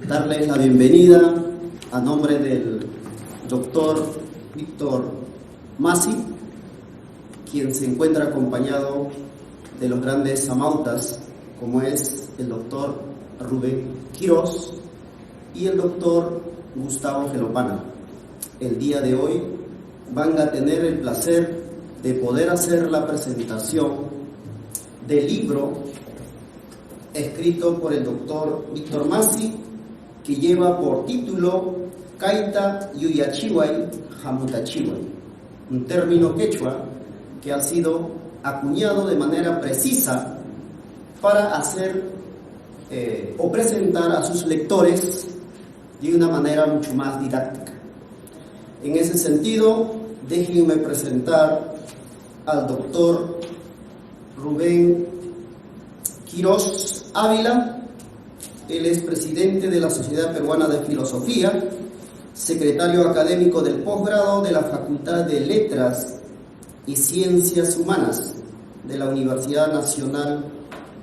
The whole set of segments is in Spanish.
darles la bienvenida a nombre del doctor Víctor Masi, quien se encuentra acompañado de los grandes amautas, como es el doctor Rubén Quirós y el doctor Gustavo Gelopana. El día de hoy van a tener el placer de poder hacer la presentación del libro escrito por el doctor Víctor Masi, que lleva por título Kaita Yuyachiway Hamutachiway, un término quechua que ha sido acuñado de manera precisa para hacer o presentar a sus lectores de una manera mucho más didáctica. En ese sentido, déjenme presentar al doctor Rubén Quirós Ávila. Él es presidente de la Sociedad Peruana de Filosofía, secretario académico del posgrado de la Facultad de Letras y Ciencias Humanas de la Universidad Nacional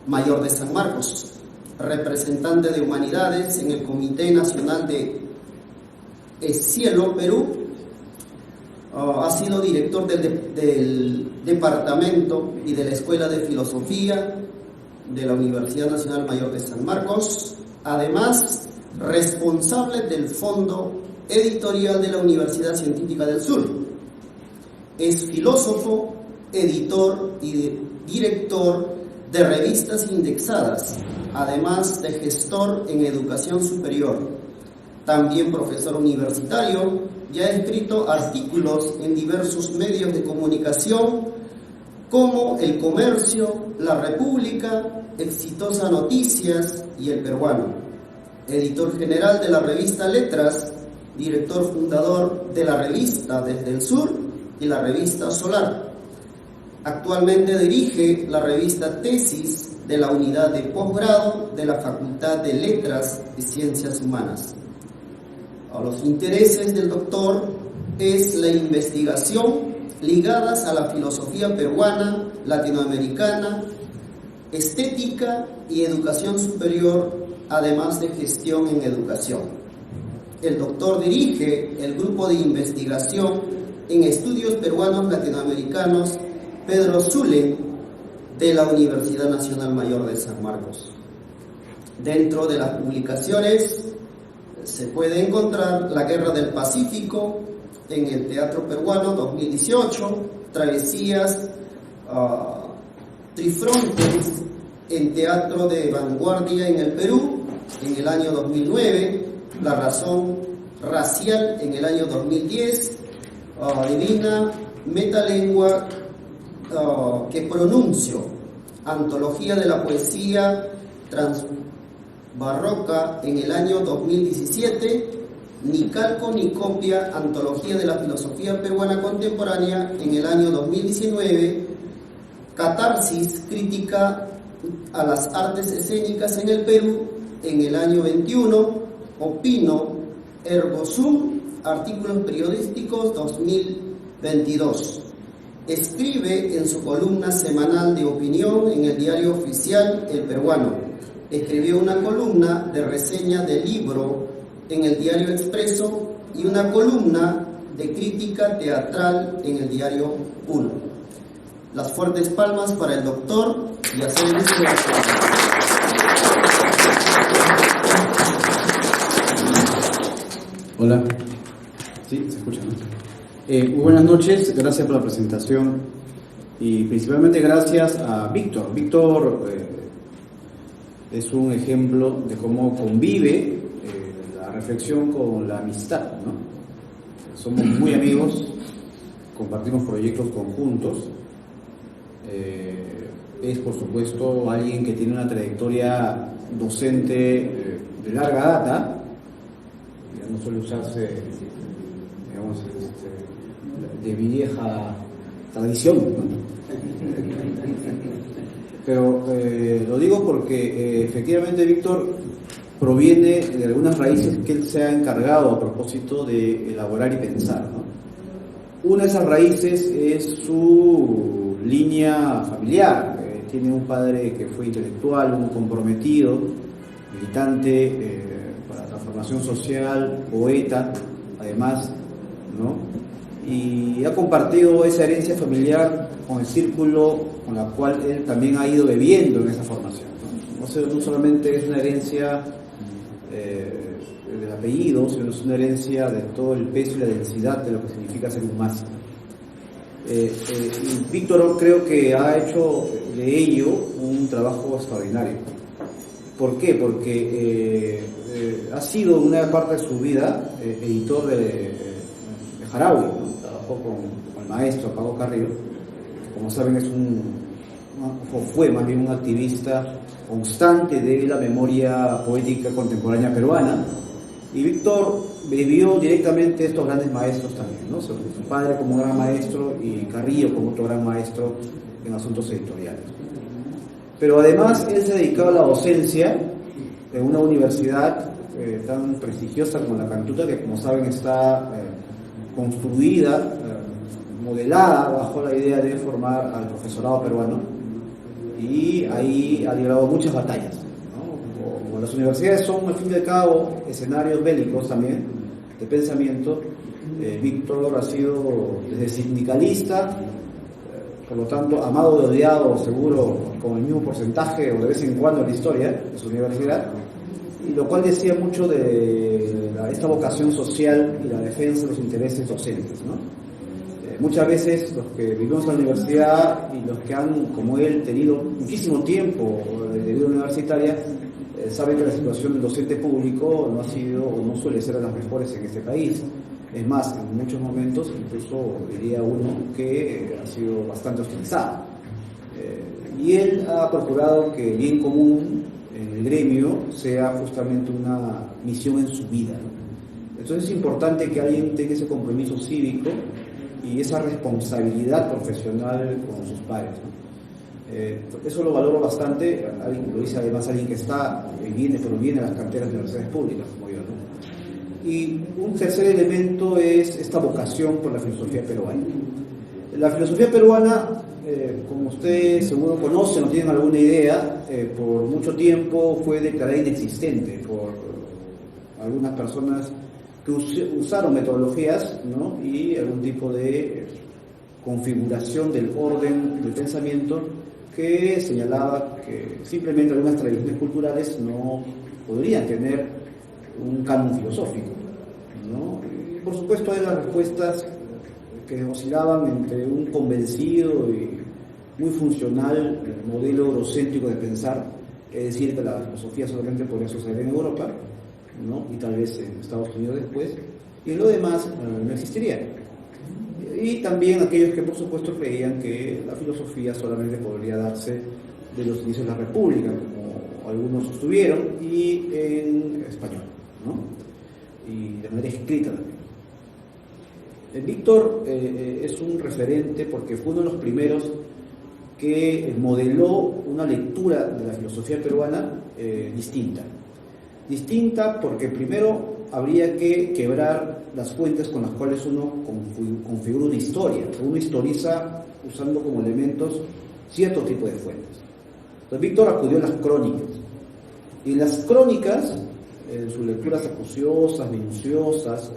Mayor de San Marcos, representante de Humanidades en el Comité Nacional de Cielo, Perú. Ha sido director del Departamento y de la Escuela de Filosofía de la Universidad Nacional Mayor de San Marcos, además responsable del Fondo Editorial de la Universidad Científica del Sur. Es filósofo, editor y director de revistas indexadas, además de gestor en educación superior. También profesor universitario, ya ha escrito artículos en diversos medios de comunicación como El Comercio, La República, Exitosa Noticias y El Peruano. Editor general de la revista Letras, director fundador de la revista Desde el Sur y la revista Solar. Actualmente dirige la revista Tesis de la unidad de posgrado de la Facultad de Letras y Ciencias Humanas. A los intereses del doctor es la investigación ligadas a la filosofía peruana, latinoamericana, estética y educación superior, además de gestión en educación. El doctor dirige el grupo de investigación en estudios peruanos latinoamericanos Pedro Zulen de la Universidad Nacional Mayor de San Marcos. Dentro de las publicaciones se puede encontrar La Guerra del Pacífico en el Teatro Peruano 2018, Travesías Trifrontes en Teatro de Vanguardia en el Perú en el año 2009, La Razón Racial en el año 2010, Divina Metalengua que pronuncio, Antología de la Poesía Transbarroca en el año 2017, Ni calco ni copia, Antología de la Filosofía Peruana Contemporánea en el año 2019, Catarsis, Crítica a las Artes Escénicas en el Perú en el año 21, Opino, Ergo Sum, Artículos Periodísticos 2022. Escribe en su columna semanal de opinión en el diario oficial El Peruano. Escribió una columna de reseña de libro en el diario Expreso y una columna de crítica teatral en el diario Uno. Las fuertes palmas para el doctor y hacer el uso de la palabra. Hola. Sí, se escucha, ¿no? Muy buenas noches, gracias por la presentación y principalmente gracias a Víctor. Víctor es un ejemplo de cómo convive la reflexión con la amistad, ¿no? Somos muy amigos, compartimos proyectos conjuntos. Es por supuesto alguien que tiene una trayectoria docente de larga data. Ya no suele usarse, digamos, de vieja tradición, ¿no? Pero lo digo porque efectivamente Víctor proviene de algunas raíces que él se ha encargado a propósito de elaborar y pensar, ¿no? Una de esas raíces es su línea familiar. Tiene un padre que fue intelectual, un comprometido, militante para formación social, poeta, además, ¿no? Y ha compartido esa herencia familiar con el círculo con la cual él también ha ido bebiendo en esa formación, ¿no? No solamente es una herencia del apellido, sino es una herencia de todo el peso y la densidad de lo que significa ser un máximo. Víctor creo que ha hecho de ello un trabajo extraordinario. ¿Por qué? Porque ha sido una parte de su vida editor de Jaraui, ¿no? Trabajó con el maestro Pago Carrillo, que como saben fue más bien un activista constante de la memoria poética contemporánea peruana, y Víctor vivió directamente estos grandes maestros también, ¿no? Su padre como gran maestro y Carrillo como otro gran maestro en asuntos editoriales. Pero además él se dedicaba a la docencia en una universidad tan prestigiosa como la Cantuta, que como saben está construida, modelada bajo la idea de formar al profesorado peruano, y ahí ha librado muchas batallas, ¿no? Como las universidades son al fin y al cabo escenarios bélicos también de pensamiento, Víctor ha sido desde sindicalista, por lo tanto amado y odiado seguro con el mismo porcentaje o de vez en cuando en la historia de su universidad, y lo cual decía mucho de esta vocación social y la defensa de los intereses docentes, ¿no? Muchas veces los que vivimos en la universidad y los que han, como él, tenido muchísimo tiempo de vida universitaria, saben que la situación del docente público no ha sido o no suele ser de las mejores en este país. Es más, en muchos momentos, incluso diría uno que ha sido bastante hostilizado. Y él ha procurado que el bien común en el gremio sea justamente una misión en su vida, ¿no? Entonces es importante que alguien tenga ese compromiso cívico y esa responsabilidad profesional con sus pares, ¿no? Eso lo valoro bastante, lo dice además alguien que está proviene de las canteras de universidades públicas, como yo, ¿no? Y un tercer elemento es esta vocación por la filosofía peruana. La filosofía peruana, como ustedes seguro conocen o tienen alguna idea, por mucho tiempo fue declarada inexistente por algunas personas que usaron metodologías, ¿no? Y algún tipo de configuración del orden del pensamiento que señalaba que simplemente algunas tradiciones culturales no podrían tener un canon filosófico, ¿no? Y por supuesto hay las respuestas que oscilaban entre un convencido y muy funcional modelo eurocéntrico de pensar, es decir, que la filosofía solamente podría suceder en Europa, ¿no? Y tal vez en Estados Unidos después, y en lo demás no existiría. Y también aquellos que por supuesto creían que la filosofía solamente podría darse de los inicios de la República, como algunos sostuvieron, y en español, ¿no? Y de manera escrita también. Víctor es un referente porque fue uno de los primeros que modeló una lectura de la filosofía peruana distinta porque primero habría que quebrar las fuentes con las cuales uno configura una historia. Uno historiza usando como elementos cierto tipo de fuentes. Entonces Víctor acudió a las crónicas, y en las crónicas, en sus lecturas acuciosas, minuciosas,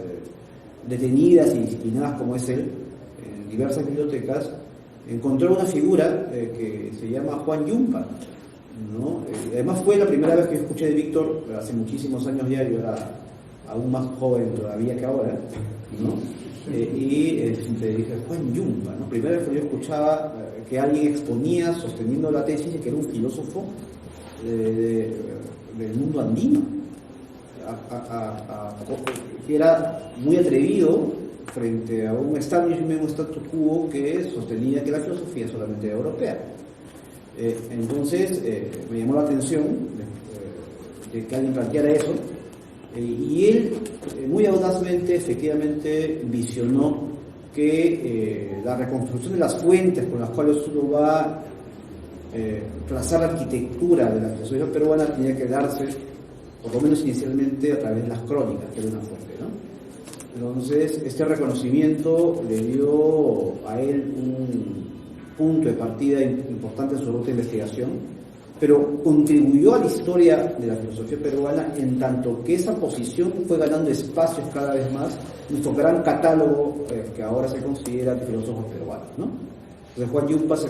detenidas y disciplinadas como es él, en diversas bibliotecas, encontró una figura que se llama Juan Yumpa, ¿no? Además fue la primera vez que escuché de Víctor, hace muchísimos años ya, yo era aún más joven todavía que ahora, ¿no? Y siempre dije, Juan Yumpa, ¿no? Primera vez que yo escuchaba que alguien exponía, sosteniendo la tesis de que era un filósofo del mundo andino, que era muy atrevido frente a un establishment, un statu quo que sostenía que la filosofía solamente era europea. Entonces me llamó la atención de que alguien planteara eso, y él muy audazmente, efectivamente, visionó que la reconstrucción de las fuentes con las cuales uno va a trazar la arquitectura de la filosofía peruana tenía que darse, por lo menos inicialmente, a través de las crónicas, que era una fuente, ¿no? Entonces, este reconocimiento le dio a él un punto de partida importante en su ruta de investigación, pero contribuyó a la historia de la filosofía peruana en tanto que esa posición fue ganando espacios cada vez más en nuestro gran catálogo que ahora se considera de filósofos peruanos, ¿no? Entonces Juan Yumpa se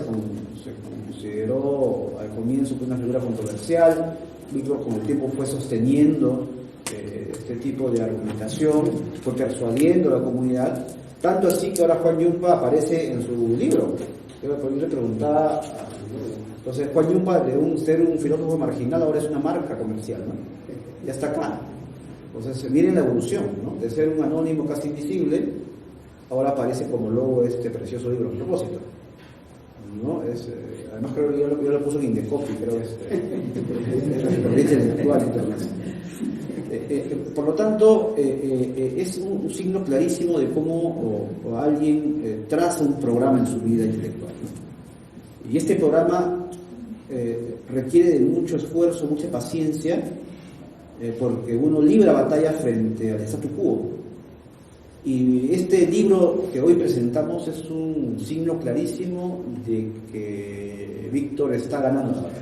consideró al comienzo una figura controversial. Víctor con el tiempo fue sosteniendo este tipo de argumentación, fue persuadiendo a la comunidad, tanto así que ahora Juan Yumpa aparece en su libro. Yo le preguntaba, entonces Juan Yumpa, de ser un filósofo marginal, ahora es una marca comercial, ¿no? Ya está acá. Entonces miren la evolución, ¿no? De ser un anónimo casi invisible, ahora aparece como logo de este precioso libro, a propósito, ¿no? Además creo que yo lo puse en Indecopy, creo que es la corriente intelectual internacional. Por lo tanto, es un signo clarísimo de cómo alguien traza un programa en su vida intelectual, ¿no? Y este programa requiere de mucho esfuerzo, mucha paciencia, porque uno libra batalla frente al statu quo. Y este libro que hoy presentamos es un signo clarísimo de que Víctor está ganando la batalla,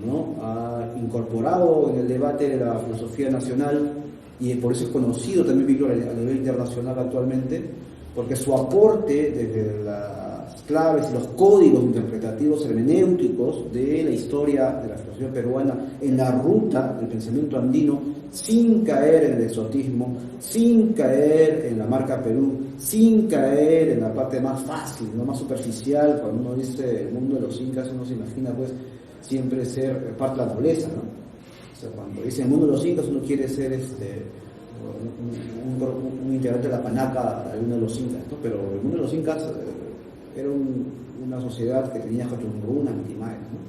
¿no? Ha incorporado en el debate de la filosofía nacional, y por eso es conocido también Víctor a nivel internacional actualmente, porque su aporte desde las claves y los códigos interpretativos hermenéuticos de la historia de la filosofía peruana en la ruta del pensamiento andino, sin caer en el exotismo, sin caer en la marca Perú, sin caer en la parte más fácil, no más superficial. Cuando uno dice el mundo de los incas, uno se imagina pues siempre ser parte de la nobleza, ¿no? O sea, cuando dice el mundo de los incas, uno quiere ser un integrante de la panaca de uno de los incas, ¿no? Pero el mundo de los incas era una sociedad que tenía Jachunruna, Mitimae, ¿no?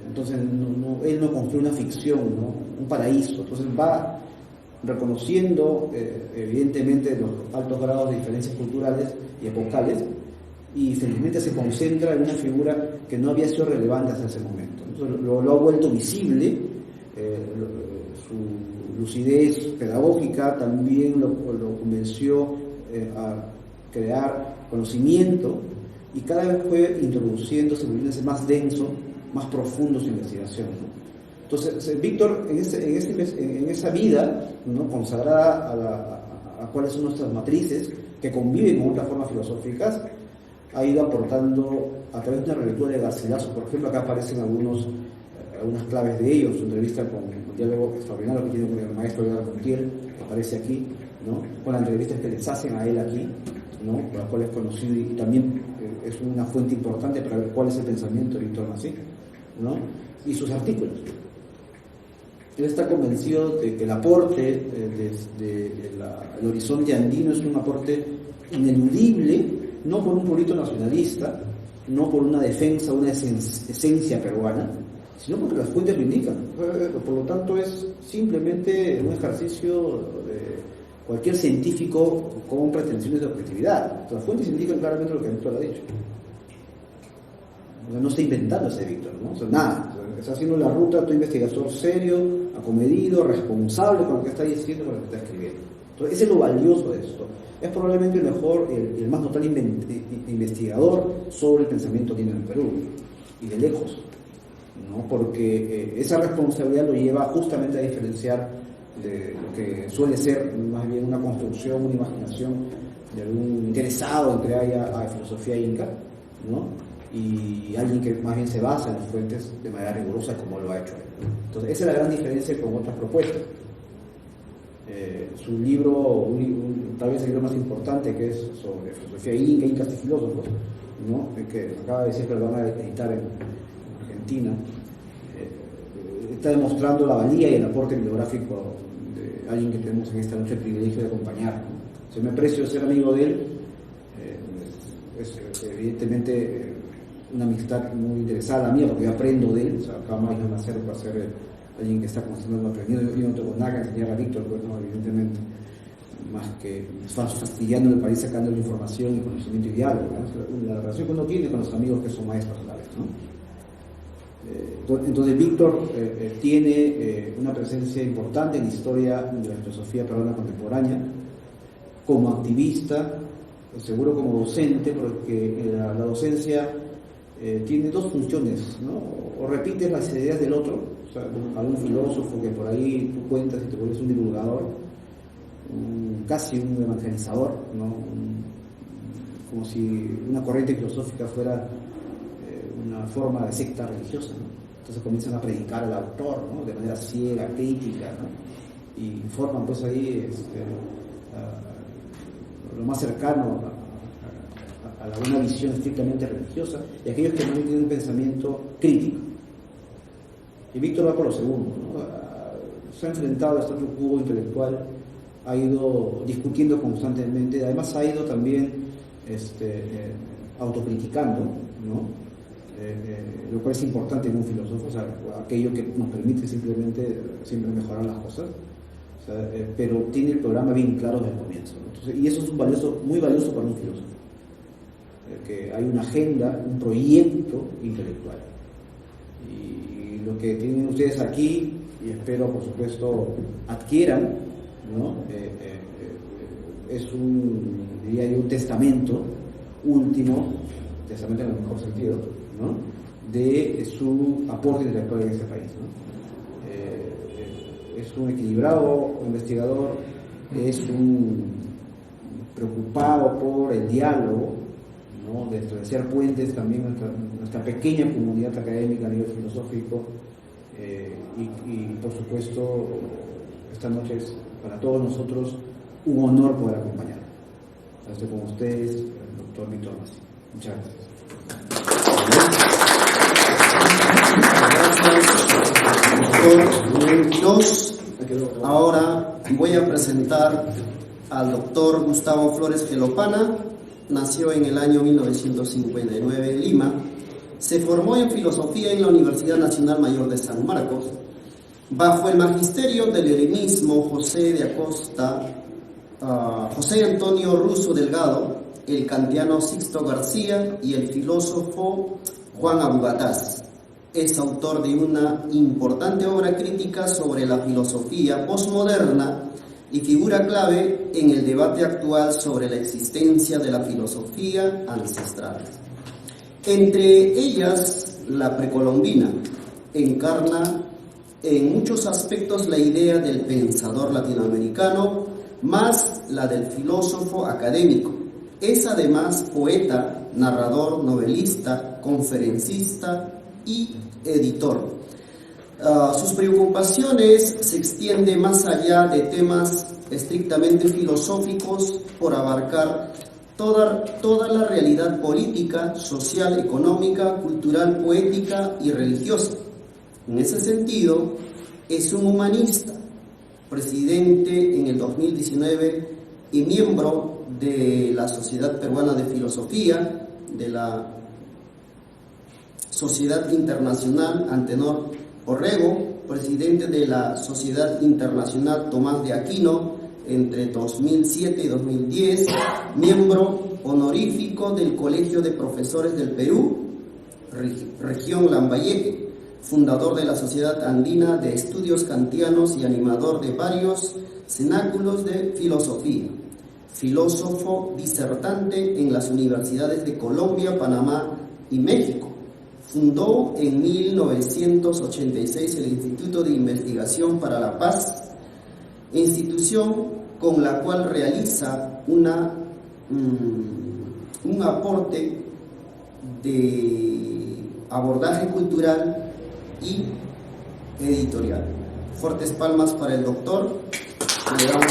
Entonces él no construye una ficción, ¿no? Un paraíso. Entonces va reconociendo evidentemente los altos grados de diferencias culturales y epocales, y felizmente se concentra en una figura que no había sido relevante hasta ese momento. Entonces lo ha vuelto visible. Su lucidez pedagógica también lo convenció a crear conocimiento, y cada vez fue introduciéndose, volviéndose más denso, más profundo su investigación, ¿no? Entonces Víctor en esa vida, ¿no?, consagrada a cuáles son nuestras matrices, que conviven con otras formas filosóficas, ha ido aportando a través de una relectura de Garcilaso, por ejemplo. Acá aparecen algunas claves de ellos, su entrevista con el diálogo extraordinario que tiene con el maestro Eduardo Contiel, que aparece aquí, ¿no?, con las entrevistas que les hacen a él aquí, ¿no?, por las cuales es conocido, y también es una fuente importante para ver cuál es el pensamiento de Víctor Massé, ¿no?, y sus artículos. Él está convencido de que el aporte desde el horizonte andino es un aporte ineludible, no por un purito nacionalista, no por una defensa, una esencia peruana, sino porque las fuentes lo indican. Por lo tanto, es simplemente un ejercicio de cualquier científico con pretensiones de objetividad. Las fuentes indican claramente lo que Víctor ha dicho. No está inventando ese Víctor, ¿no? O sea, nada. Está haciendo la ruta de un investigador serio, acomedido, responsable con lo que está diciendo, con lo que está escribiendo. Entonces, ese es lo valioso de esto. Es probablemente el mejor, el más notable investigador sobre el pensamiento andino en Perú, y de lejos, ¿no? Porque esa responsabilidad lo lleva justamente a diferenciar de lo que suele ser más bien una construcción, una imaginación de algún interesado en crear filosofía inca, ¿no?, y alguien que más bien se basa en las fuentes de manera rigurosa, como lo ha hecho él. Entonces, esa es la gran diferencia con otras propuestas. Su libro, tal vez el libro más importante, que es sobre filosofía inca, incas y filósofos, ¿no?, que acaba de decir que lo van a editar en Argentina, está demostrando la valía y el aporte bibliográfico de alguien que tenemos en esta noche el privilegio de acompañar, ¿no? Yo me aprecio ser amigo de él. Es evidentemente una amistad muy interesada la mía, porque yo aprendo de él. O sea, acá más me acerco a ser alguien que está constantemente aprendiendo. Yo no tengo nada que enseñar a Víctor, pues no, evidentemente, más que fastidiando el país, sacando la información y conocimiento y diálogo, ¿no? La relación que uno tiene con los amigos que son maestros a la vez, ¿no? Entonces Víctor tiene una presencia importante en la historia de la filosofía peruana contemporánea, como activista, seguro como docente, porque la docencia tiene dos funciones, ¿no? O repites las ideas del otro, o sea, algún filósofo que por ahí tú cuentas y te vuelves un divulgador, casi un evangelizador, ¿no? Como si una corriente filosófica fuera una forma de secta religiosa, ¿no? Entonces comienzan a predicar al autor, ¿no? De manera ciega, crítica, ¿no? Y forman pues ahí lo más cercano a una visión estrictamente religiosa, y aquellos que no tienen un pensamiento crítico. Y Víctor va por lo segundo, ¿no? Se ha enfrentado a este otro cubo intelectual, ha ido discutiendo constantemente, además ha ido también autocriticando, ¿no? Lo cual es importante en un filósofo, o sea, aquello que nos permite simplemente siempre mejorar las cosas, o sea, pero tiene el programa bien claro desde el comienzo, ¿no? Entonces, y eso es muy valioso para un filósofo, que hay una agenda, un proyecto intelectual. Y lo que tienen ustedes aquí, y espero por supuesto adquieran, ¿no? Es diría yo, un testamento último, testamento en el mejor sentido, ¿no? De su aporte intelectual en este país, ¿no? Es un equilibrado investigador, es un preocupado por el diálogo, ¿no? De establecer puentes también en nuestra pequeña comunidad académica a nivel filosófico, y por supuesto esta noche es para todos nosotros un honor poder acompañar. Estoy con ustedes, el doctor Víctor Masi. Muchas gracias. Doctor, ahora voy a presentar al doctor Gustavo Flores Gelopana. Nació en el año 1959 en Lima. Se formó en filosofía en la Universidad Nacional Mayor de San Marcos, bajo el magisterio del helenismo José Antonio Russo Delgado, el kantiano Sixto García y el filósofo Juan Abugataz. Es autor de una importante obra crítica sobre la filosofía posmoderna y figura clave en el debate actual sobre la existencia de la filosofía ancestral. Entre ellas, la precolombina encarna en muchos aspectos la idea del pensador latinoamericano, más la del filósofo académico. Es además poeta, narrador, novelista, conferencista y editor. Sus preocupaciones se extienden más allá de temas estrictamente filosóficos por abarcar toda la realidad política, social, económica, cultural, poética y religiosa. En ese sentido, es un humanista, presidente en el 2019 y miembro de la Sociedad Peruana de Filosofía, de la Sociedad Internacional Antenor Orrego, presidente de la Sociedad Internacional Tomás de Aquino entre 2007 y 2010, miembro honorífico del Colegio de Profesores del Perú, región Lambayeque, fundador de la Sociedad Andina de Estudios Kantianos y animador de varios cenáculos de filosofía, filósofo disertante en las universidades de Colombia, Panamá y México. Fundó en 1986 el Instituto de Investigación para la Paz, institución con la cual realiza un aporte de abordaje cultural y editorial. Fuertes palmas para el doctor. Le damos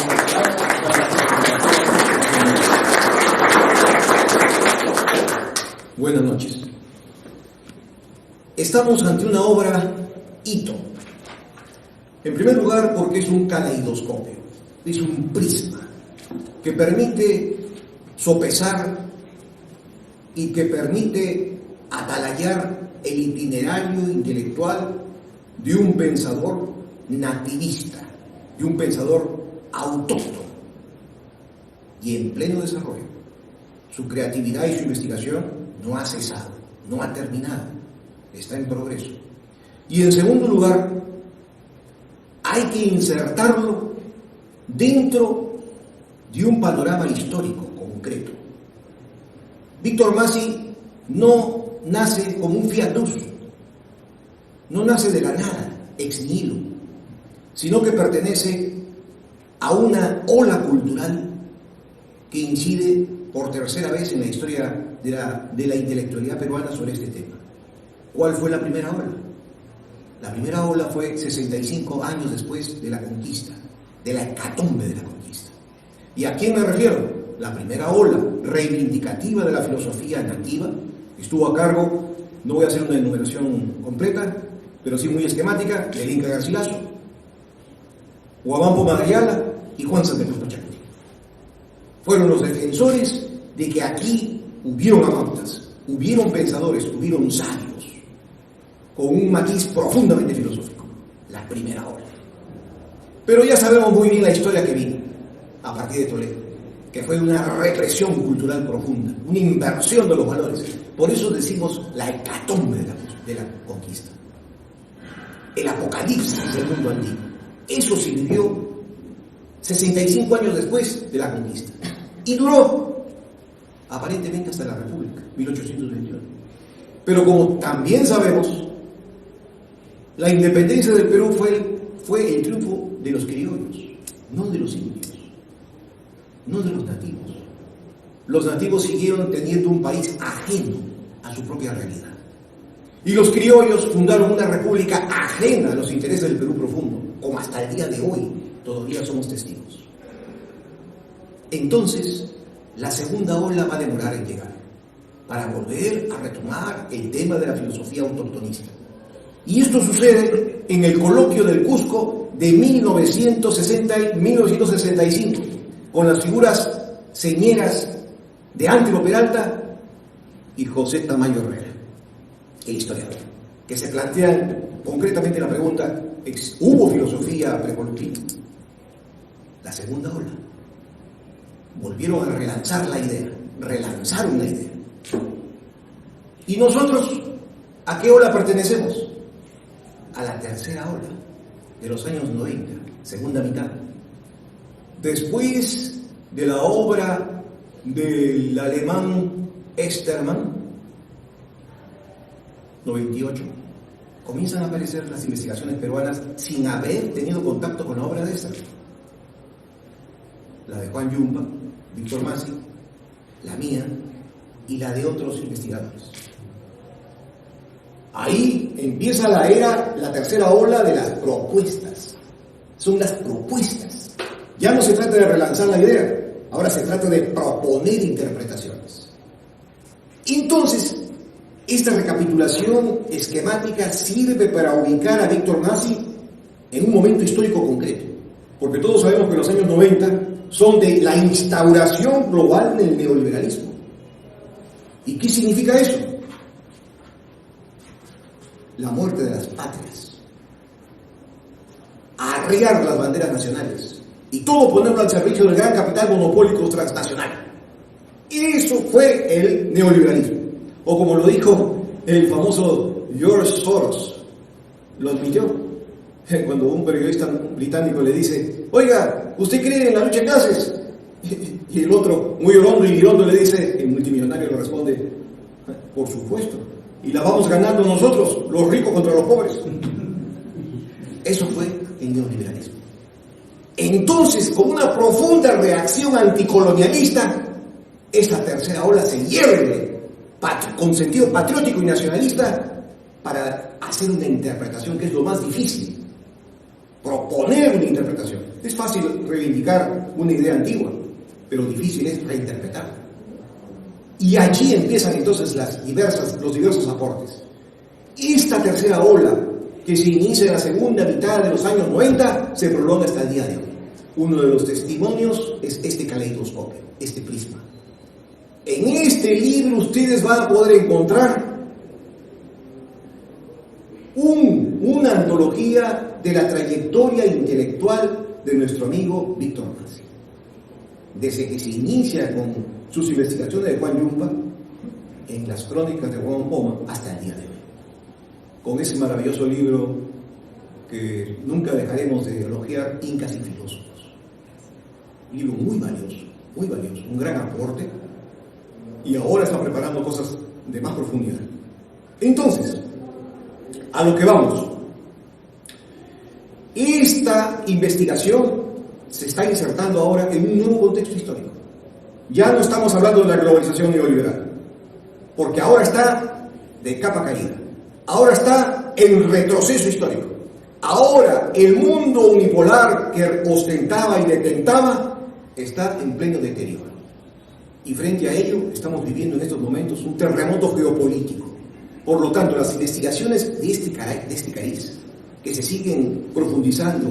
Buenas noches. Estamos ante una obra hito. En primer lugar, porque es un caleidoscopio, es un prisma que permite sopesar y que permite atalayar el itinerario intelectual de un pensador nativista, de un pensador autóctono y en pleno desarrollo. Su creatividad y su investigación no ha cesado, no ha terminado, está en progreso. Y en segundo lugar, hay que insertarlo dentro de un panorama histórico concreto. Víctor Masi no nace como un fiat lux, no nace de la nada, ex nihilo, sino que pertenece a una ola cultural que incide por tercera vez en la historia de la intelectualidad peruana sobre este tema. ¿Cuál fue la primera ola? La primera ola fue 65 años después de la conquista, de la hecatombe de la conquista. ¿Y a quién me refiero? La primera ola reivindicativa de la filosofía nativa estuvo a cargo, no voy a hacer una enumeración completa, pero sí muy esquemática, del Inca Garcilaso, Huabampo Madriala y Juan Santa Cruz Pachacuti. Fueron los defensores de que aquí hubieron amautas, hubieron pensadores, hubieron sabios, con un matiz profundamente filosófico, la primera ola. Pero ya sabemos muy bien la historia que vino a partir de Toledo, que fue una represión cultural profunda, una inversión de los valores. Por eso decimos la hecatombe de la conquista, el apocalipsis del mundo antiguo. Eso se vivió 65 años después de la conquista y duró aparentemente hasta la República, 1821. Pero como también sabemos, la independencia del Perú fue el triunfo de los criollos, no de los indios, no de los nativos. Los nativos siguieron teniendo un país ajeno a su propia realidad. Y los criollos fundaron una república ajena a los intereses del Perú profundo, como hasta el día de hoy todavía somos testigos. Entonces, la segunda ola va a demorar en llegar, para volver a retomar el tema de la filosofía autoctonista. Y esto sucede en el coloquio del Cusco de 1965, con las figuras señeras de Ángelo Peralta y José Tamayo Herrera, el historiador, que se plantean concretamente la pregunta: ¿hubo filosofía precolombina? La segunda ola. Volvieron a relanzar la idea, relanzaron la idea. ¿Y nosotros a qué ola pertenecemos? A la tercera ola de los años 90, segunda mitad. Después de la obra del alemán Estermann, 98, comienzan a aparecer las investigaciones peruanas sin haber tenido contacto con la obra de Estermann. La de Juan Yumpa, Víctor Masi, la mía y la de otros investigadores. Ahí empieza la tercera ola de las propuestas. Son las propuestas. Ya no se trata de relanzar la idea, ahora se trata de proponer interpretaciones. Entonces, esta recapitulación esquemática sirve para ubicar a Víctor Masi en un momento histórico concreto, porque todos sabemos que los años 90 son de la instauración global del neoliberalismo. ¿Y qué significa eso? La muerte de las patrias, arriar las banderas nacionales y todo ponerlo al servicio del gran capital monopólico transnacional. Eso fue el neoliberalismo. O como lo dijo el famoso George Soros, lo admitió cuando un periodista británico le dice: oiga, ¿usted cree en la lucha de clases? Y el otro, muy orondo y irondo, le dice, el multimillonario le responde: por supuesto, y la vamos ganando nosotros, los ricos contra los pobres. Eso fue el neoliberalismo. Entonces, con una profunda reacción anticolonialista, esta tercera ola se hierve con sentido patriótico y nacionalista para hacer una interpretación que es lo más difícil. Proponer una interpretación. Es fácil reivindicar una idea antigua, pero difícil es reinterpretarla. Y allí empiezan entonces los diversos aportes. Esta tercera ola, que se inicia en la segunda mitad de los años 90, se prolonga hasta el día de hoy. Uno de los testimonios es este caleidoscopio, este prisma. En este libro ustedes van a poder encontrar una antología de la trayectoria intelectual de nuestro amigo Víctor Masi. Desde que se inicia con sus investigaciones de Juan Yumpa en las crónicas de Juan Poma hasta el día de hoy. Con ese maravilloso libro que nunca dejaremos de elogiar, Incas y Filósofos. Un libro muy valioso, un gran aporte, y ahora está preparando cosas de más profundidad. Entonces, a lo que vamos. Esta investigación se está insertando ahora en un nuevo contexto histórico. Ya no estamos hablando de la globalización neoliberal, porque ahora está de capa caída. Ahora está en retroceso histórico. Ahora el mundo unipolar que ostentaba y detentaba está en pleno deterioro. Y frente a ello estamos viviendo en estos momentos un terremoto geopolítico. Por lo tanto, las investigaciones de este cariz, que se siguen profundizando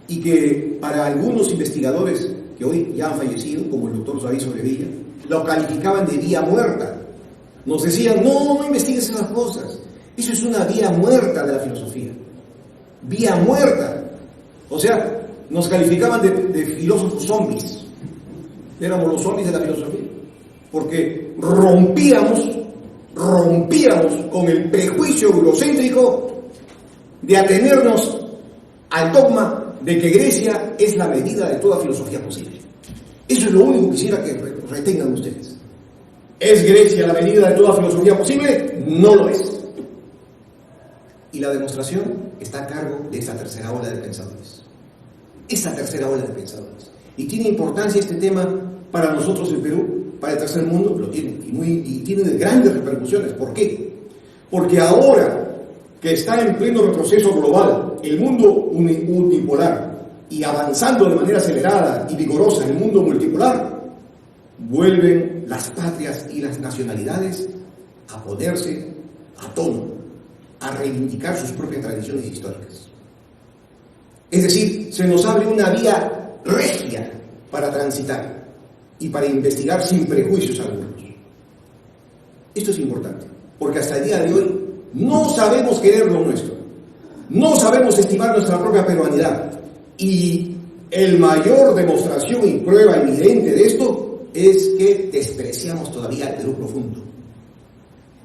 y que para algunos investigadores que hoy ya han fallecido, como el doctor David Sobrevilla, lo calificaban de vía muerta. Nos decían, no investigues esas cosas. Eso es una vía muerta de la filosofía. Vía muerta. O sea, nos calificaban de filósofos zombies. Éramos los zombies de la filosofía. Porque rompíamos con el prejuicio eurocéntrico de atenernos al dogma de que Grecia es la medida de toda filosofía posible. Eso es lo único que quisiera que retengan ustedes. ¿Es Grecia la medida de toda filosofía posible? No lo es. Y la demostración está a cargo de esa tercera ola de pensadores. Esa tercera ola de pensadores. Y tiene importancia este tema para nosotros en Perú, para el tercer mundo, lo tiene. Y tiene grandes repercusiones. ¿Por qué? Porque ahora que está en pleno retroceso global, el mundo unipolar, y avanzando de manera acelerada y vigorosa en el mundo multipolar, vuelven las patrias y las nacionalidades a ponerse a tono, a reivindicar sus propias tradiciones históricas. Es decir, se nos abre una vía regia para transitar y para investigar sin prejuicios algunos. Esto es importante, porque hasta el día de hoy no sabemos querer lo nuestro, no sabemos estimar nuestra propia peruanidad, y el mayor demostración y prueba evidente de esto es que despreciamos todavía al Perú profundo.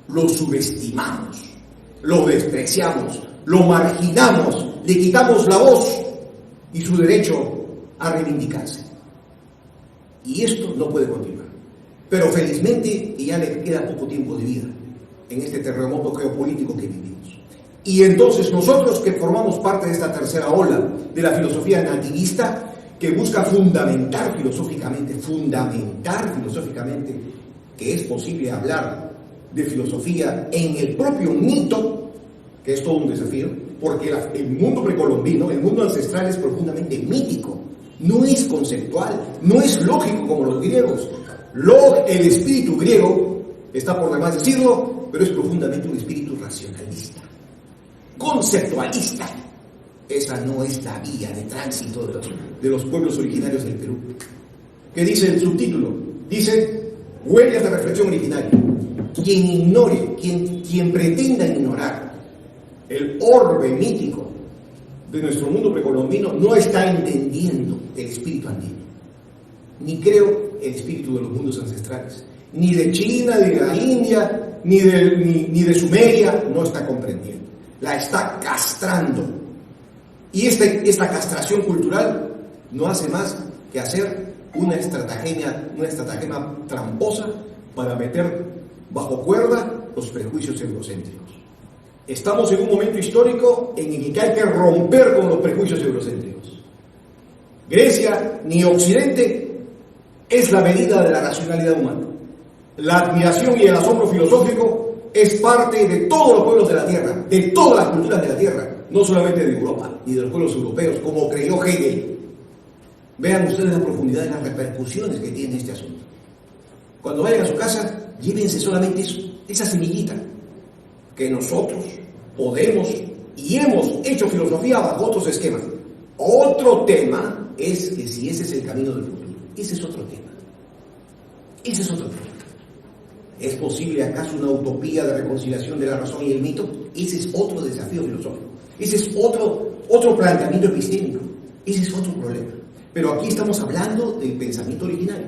Lo subestimamos, lo despreciamos, lo marginamos, le quitamos la voz y su derecho a reivindicarse. Y esto no puede continuar. Pero felizmente ya le queda poco tiempo de vida en este terremoto geopolítico que vivimos. Y entonces nosotros, que formamos parte de esta tercera ola de la filosofía nativista, que busca fundamentar filosóficamente que es posible hablar de filosofía en el propio mito, que es todo un desafío, porque el mundo precolombino, el mundo ancestral, es profundamente mítico, no es conceptual, no es lógico como los griegos. El espíritu griego, está por demás decirlo, pero es profundamente un espíritu racionalista, conceptualista. Esa no es la vía de tránsito de los pueblos originarios del Perú. ¿Qué dice el subtítulo? Dice, huellas de reflexión originaria. Quien ignore, quien pretenda ignorar el orbe mítico de nuestro mundo precolombino no está entendiendo el espíritu andino. Ni creo el espíritu de los mundos ancestrales. Ni de China, ni de la India, ni de Sumeria, no está comprendiendo. La está castrando. Y esta castración cultural no hace más que hacer una estratagema tramposa para meter bajo cuerda los prejuicios eurocéntricos. Estamos en un momento histórico en el que hay que romper con los prejuicios eurocéntricos. Grecia, ni Occidente, es la medida de la racionalidad humana. La admiración y el asombro filosófico es parte de todos los pueblos de la Tierra, de todas las culturas de la Tierra, no solamente de Europa, ni de los pueblos europeos, como creyó Hegel. Vean ustedes la profundidad de las repercusiones que tiene este asunto. Cuando vayan a su casa, llévense solamente eso, esa semillita, que nosotros podemos y hemos hecho filosofía bajo otros esquemas. Otro tema es que si ese es el camino del futuro, ese es otro tema. Ese es otro tema. ¿Es posible acaso una utopía de reconciliación de la razón y el mito? Ese es otro desafío filosófico. Ese es otro planteamiento epistémico. Ese es otro problema. Pero aquí estamos hablando del pensamiento originario.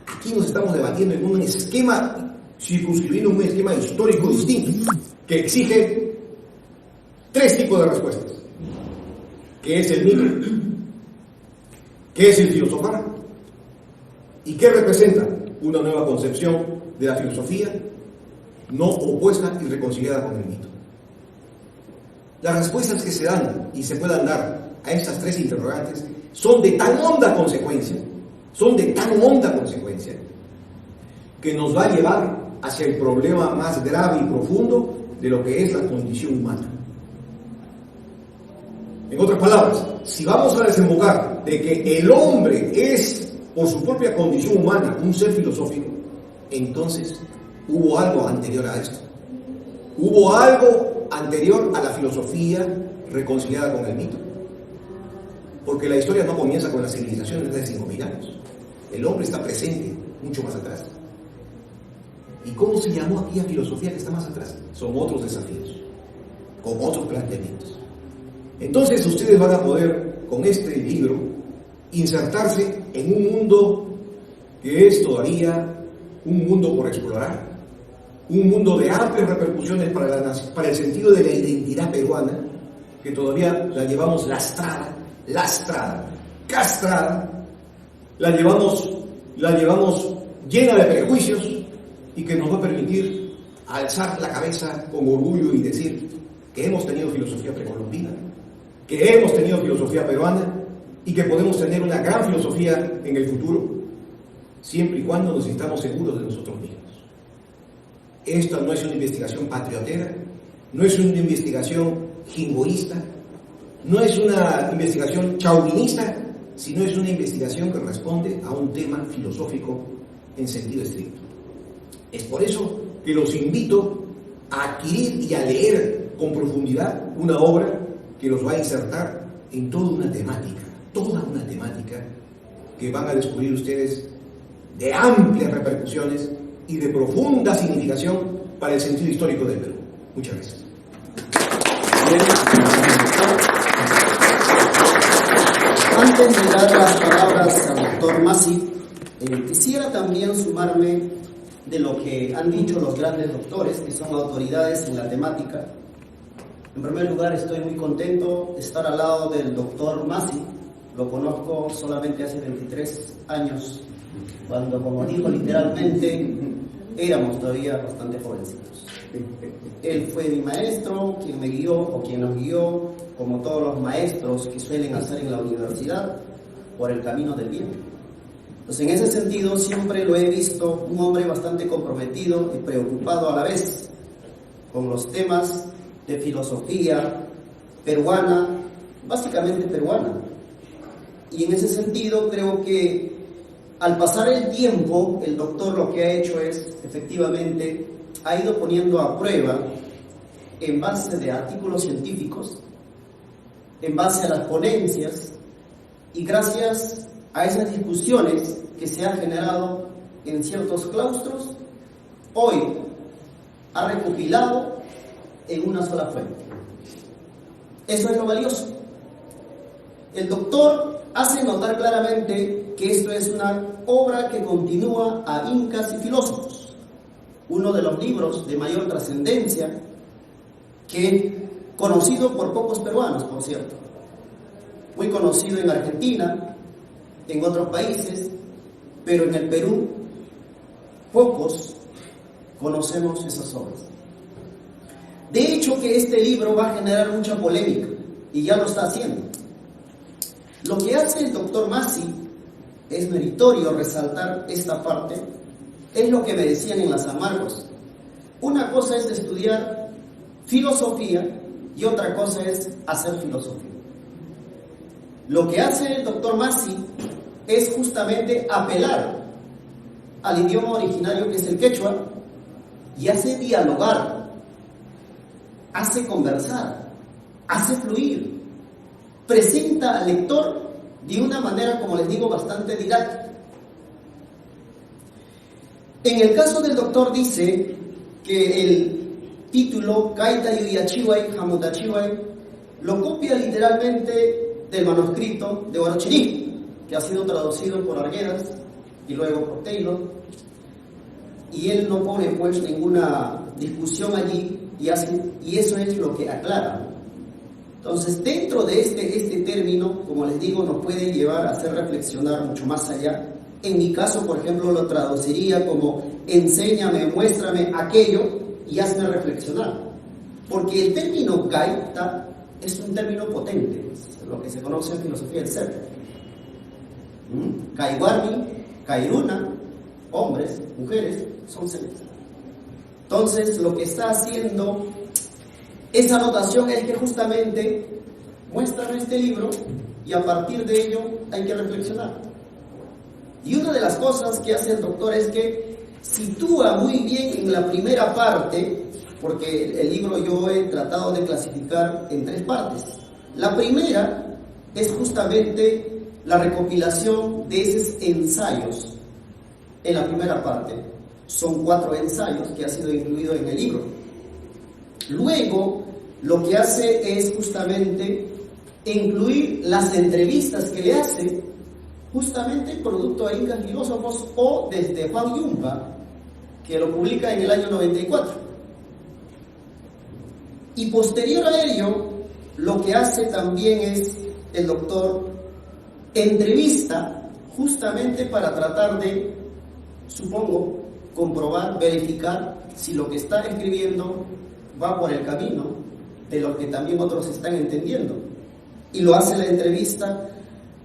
Aquí nos estamos debatiendo en un esquema, circunscribiendo un esquema histórico distinto, que exige tres tipos de respuestas. ¿Qué es el mito? ¿Qué es el filosofar? ¿Y qué representa una nueva concepción de la filosofía no opuesta y reconciliada con el mito. Las respuestas que se dan y se puedan dar a estas tres interrogantes son de tan honda consecuencia, que nos va a llevar hacia el problema más grave y profundo de lo que es la condición humana. En otras palabras, si vamos a desembocar de que el hombre es, por su propia condición humana, un ser filosófico, entonces hubo algo anterior a esto. Hubo algo anterior a la filosofía reconciliada con el mito. Porque la historia no comienza con las civilizaciones de 5.000 años. El hombre está presente mucho más atrás. ¿Y cómo se llamó aquella filosofía que está más atrás? Son otros desafíos, con otros planteamientos. Entonces ustedes van a poder, con este libro, insertarse en un mundo que es todavía un mundo por explorar, un mundo de amplias repercusiones para el sentido de la identidad peruana, que todavía la llevamos lastrada, castrada, la llevamos llena de prejuicios y que nos va a permitir alzar la cabeza con orgullo y decir que hemos tenido filosofía precolombina, que hemos tenido filosofía peruana y que podemos tener una gran filosofía en el futuro, siempre y cuando nos sintamos seguros de nosotros mismos. Esta no es una investigación patriotera, no es una investigación jingoísta, no es una investigación chauvinista, sino es una investigación que responde a un tema filosófico en sentido estricto. Es por eso que los invito a adquirir y a leer con profundidad una obra que los va a insertar en toda una temática que van a descubrir ustedes de amplias repercusiones y de profunda significación para el sentido histórico del Perú. Muchas gracias. Antes de dar las palabras al doctor Masi, quisiera también sumarme de lo que han dicho los grandes doctores, que son autoridades en la temática. En primer lugar, estoy muy contento de estar al lado del doctor Masi. Lo conozco solamente hace 23 años, cuando, como dijo literalmente, éramos todavía bastante jovencitos. Él fue mi maestro, quien me guió o quien nos guió, como todos los maestros que suelen hacer en la universidad, por el camino del bien. Pues en ese sentido siempre lo he visto un hombre bastante comprometido y preocupado a la vez con los temas de filosofía peruana, básicamente peruana. Y en ese sentido creo que al pasar el tiempo, el doctor lo que ha hecho es, efectivamente, ha ido poniendo a prueba, en base de artículos científicos, en base a las ponencias, y gracias a esas discusiones que se han generado en ciertos claustros, hoy ha recopilado en una sola fuente. Eso es lo valioso. El doctor hace notar claramente que esto es una obra que continúa a incas y filósofos. Uno de los libros de mayor trascendencia, que conocido por pocos peruanos, por cierto. Muy conocido en Argentina, en otros países, pero en el Perú pocos conocemos esas obras. De hecho, que este libro va a generar mucha polémica, y ya lo está haciendo. Lo que hace el doctor Masi, es meritorio resaltar esta parte, es lo que me decían en las amargos. Una cosa es estudiar filosofía y otra cosa es hacer filosofía. Lo que hace el doctor Masi es justamente apelar al idioma originario, que es el quechua, y hace dialogar, hace conversar, hace fluir, presenta al lector de una manera, como les digo, bastante didáctica. En el caso del doctor dice que el título Kaita Yuyachiway Hamutachiway lo copia literalmente del manuscrito de Orochirí, que ha sido traducido por Arguedas y luego por Taylor, y él no pone pues ninguna discusión allí, y eso es lo que aclara. Entonces, dentro de este término, como les digo, nos puede llevar a hacer reflexionar mucho más allá. En mi caso, por ejemplo, lo traduciría como enséñame, muéstrame aquello y hazme reflexionar. Porque el término kaita es un término potente, es lo que se conoce en filosofía del ser. Kaiwarni, Kairuna, hombres, mujeres, son seres. Entonces, lo que está haciendo esa anotación es que justamente muestran este libro y a partir de ello hay que reflexionar. Y una de las cosas que hace el doctor es que sitúa muy bien en la primera parte, porque el libro yo he tratado de clasificar en 3 partes. La primera es justamente la recopilación de esos ensayos en la primera parte. Son 4 ensayos que ha sido incluido en el libro. Luego, lo que hace es justamente incluir las entrevistas que le hace justamente producto de Incas Filósofos o desde Juan Yumpa, que lo publica en el año 94. Y posterior a ello, lo que hace también es el doctor entrevista justamente para tratar de, supongo, comprobar, verificar si lo que está escribiendo va por el camino de lo que también otros están entendiendo. Y lo hace la entrevista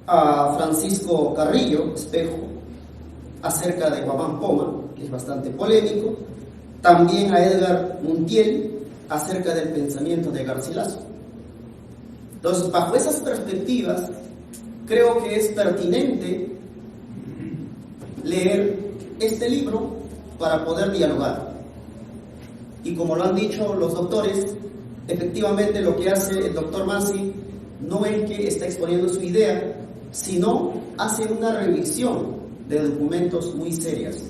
a Francisco Carrillo Espejo acerca de Guamán Poma, que es bastante polémico, también a Edgar Montiel acerca del pensamiento de Garcilaso. Entonces, bajo esas perspectivas, creo que es pertinente leer este libro para poder dialogar. Y como lo han dicho los doctores, efectivamente lo que hace el doctor Massi no es que está exponiendo su idea, sino hace una revisión de documentos muy serias.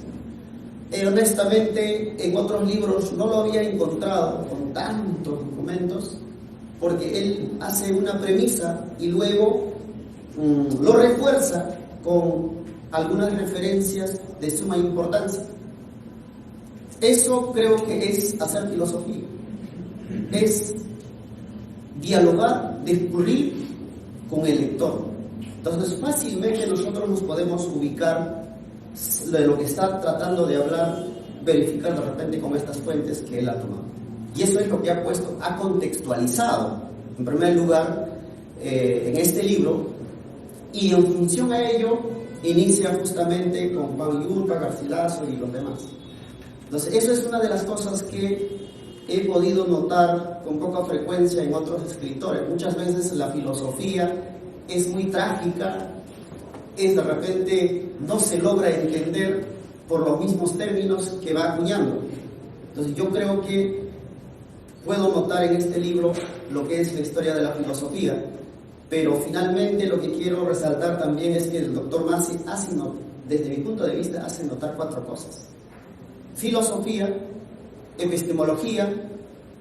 Honestamente, en otros libros no lo había encontrado con tantos documentos, porque él hace una premisa y luego lo refuerza con algunas referencias de suma importancia. Eso creo que es hacer filosofía, es dialogar, discurrir con el lector. Entonces fácilmente nosotros nos podemos ubicar de lo que está tratando de hablar, verificar de repente con estas fuentes que él ha tomado. Y eso es lo que ha puesto, ha contextualizado, en primer lugar, en este libro, y en función a ello inicia justamente con Juan Yumpa, Garcilaso y los demás. Entonces, eso es una de las cosas que he podido notar con poca frecuencia en otros escritores. Muchas veces la filosofía es muy trágica, es de repente no se logra entender por los mismos términos que va acuñando. Entonces, yo creo que puedo notar en este libro lo que es la historia de la filosofía, pero finalmente lo que quiero resaltar también es que el doctor Massi hace, desde mi punto de vista, hace notar 4 cosas: filosofía, epistemología,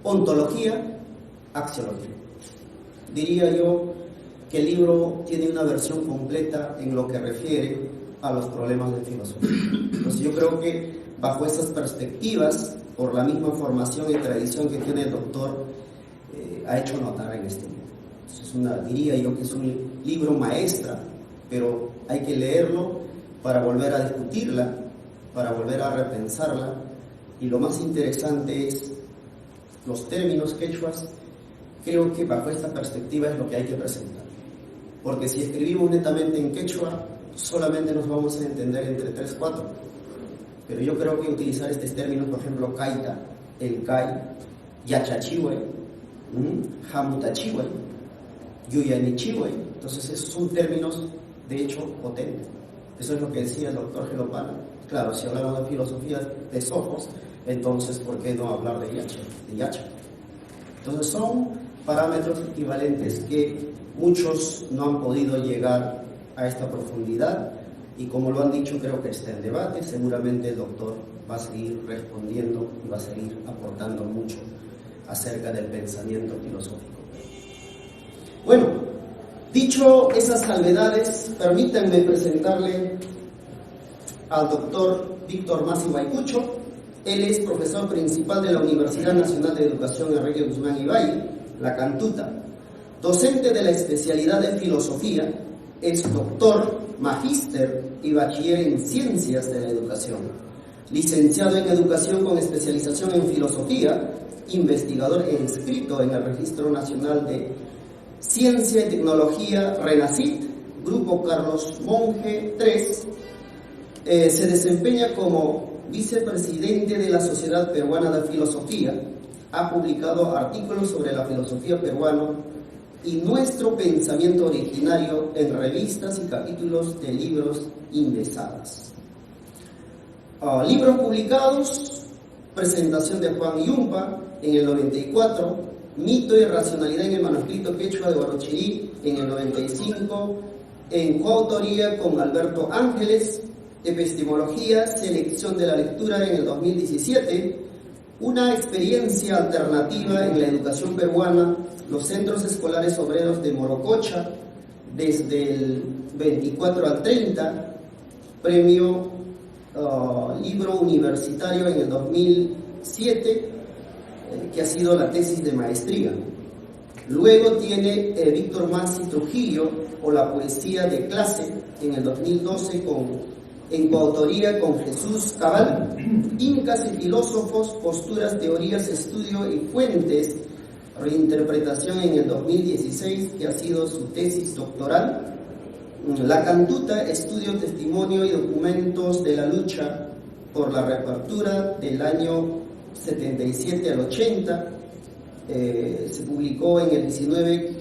ontología, axiología. Diría yo que el libro tiene una versión completa en lo que refiere a los problemas de filosofía. Entonces yo creo que bajo esas perspectivas, por la misma formación y tradición que tiene el doctor, ha hecho notar en este libro. Diría yo que es un libro maestra, pero hay que leerlo para volver a discutirla, para volver a repensarla, y lo más interesante es los términos quechuas. Creo que bajo esta perspectiva es lo que hay que presentar, porque si escribimos netamente en quechua solamente nos vamos a entender entre 3, 4, pero yo creo que utilizar estos términos, por ejemplo, kaita, el kai, yachachiwe, hamutachiwe, yuyanichiwe, entonces esos son términos de hecho potentes. Eso es lo que decía el doctor Gelopana. Claro, si hablamos de filosofía de Sofos, entonces ¿por qué no hablar de Yacha? Entonces son parámetros equivalentes que muchos no han podido llegar a esta profundidad, y como lo han dicho, creo que está en debate. Seguramente el doctor va a seguir respondiendo y va a seguir aportando mucho acerca del pensamiento filosófico. Bueno, dicho esas salvedades, permítanme presentarle al doctor Víctor Massi Guaycucho. Él es profesor principal de la Universidad Nacional de Educación Enrique Guzmán y Valle, la Cantuta, docente de la especialidad de filosofía, es doctor, magíster y bachiller en ciencias de la educación. licenciado en Educación con especialización en Filosofía, investigador e inscrito en el Registro Nacional de Ciencia y Tecnología RENACIT, Grupo Carlos Monge III. Se desempeña como vicepresidente de la Sociedad Peruana de Filosofía. Ha publicado artículos sobre la filosofía peruana y nuestro pensamiento originario en revistas y capítulos de libros Indesadas. Libros publicados: Presentación de Juan Yumpa en el 94, Mito y Racionalidad en el manuscrito quechua de Baruchirí en el 95, en coautoría con Alberto Ángeles, Epistemología, Selección de la Lectura en el 2017, Una experiencia alternativa en la educación peruana, los centros escolares obreros de Morococha, desde el 24 al 30, premio libro universitario en el 2007, que ha sido la tesis de maestría. Luego tiene Víctor Masi Trujillo, o La poesía de clase, en el 2012, en coautoría con Jesús Cabal, Incas y filósofos, posturas, teorías, estudio y fuentes, reinterpretación en el 2016, que ha sido su tesis doctoral. La Cantuta, estudio, testimonio y documentos de la lucha por la reapertura del año 77 al 80, se publicó en el 19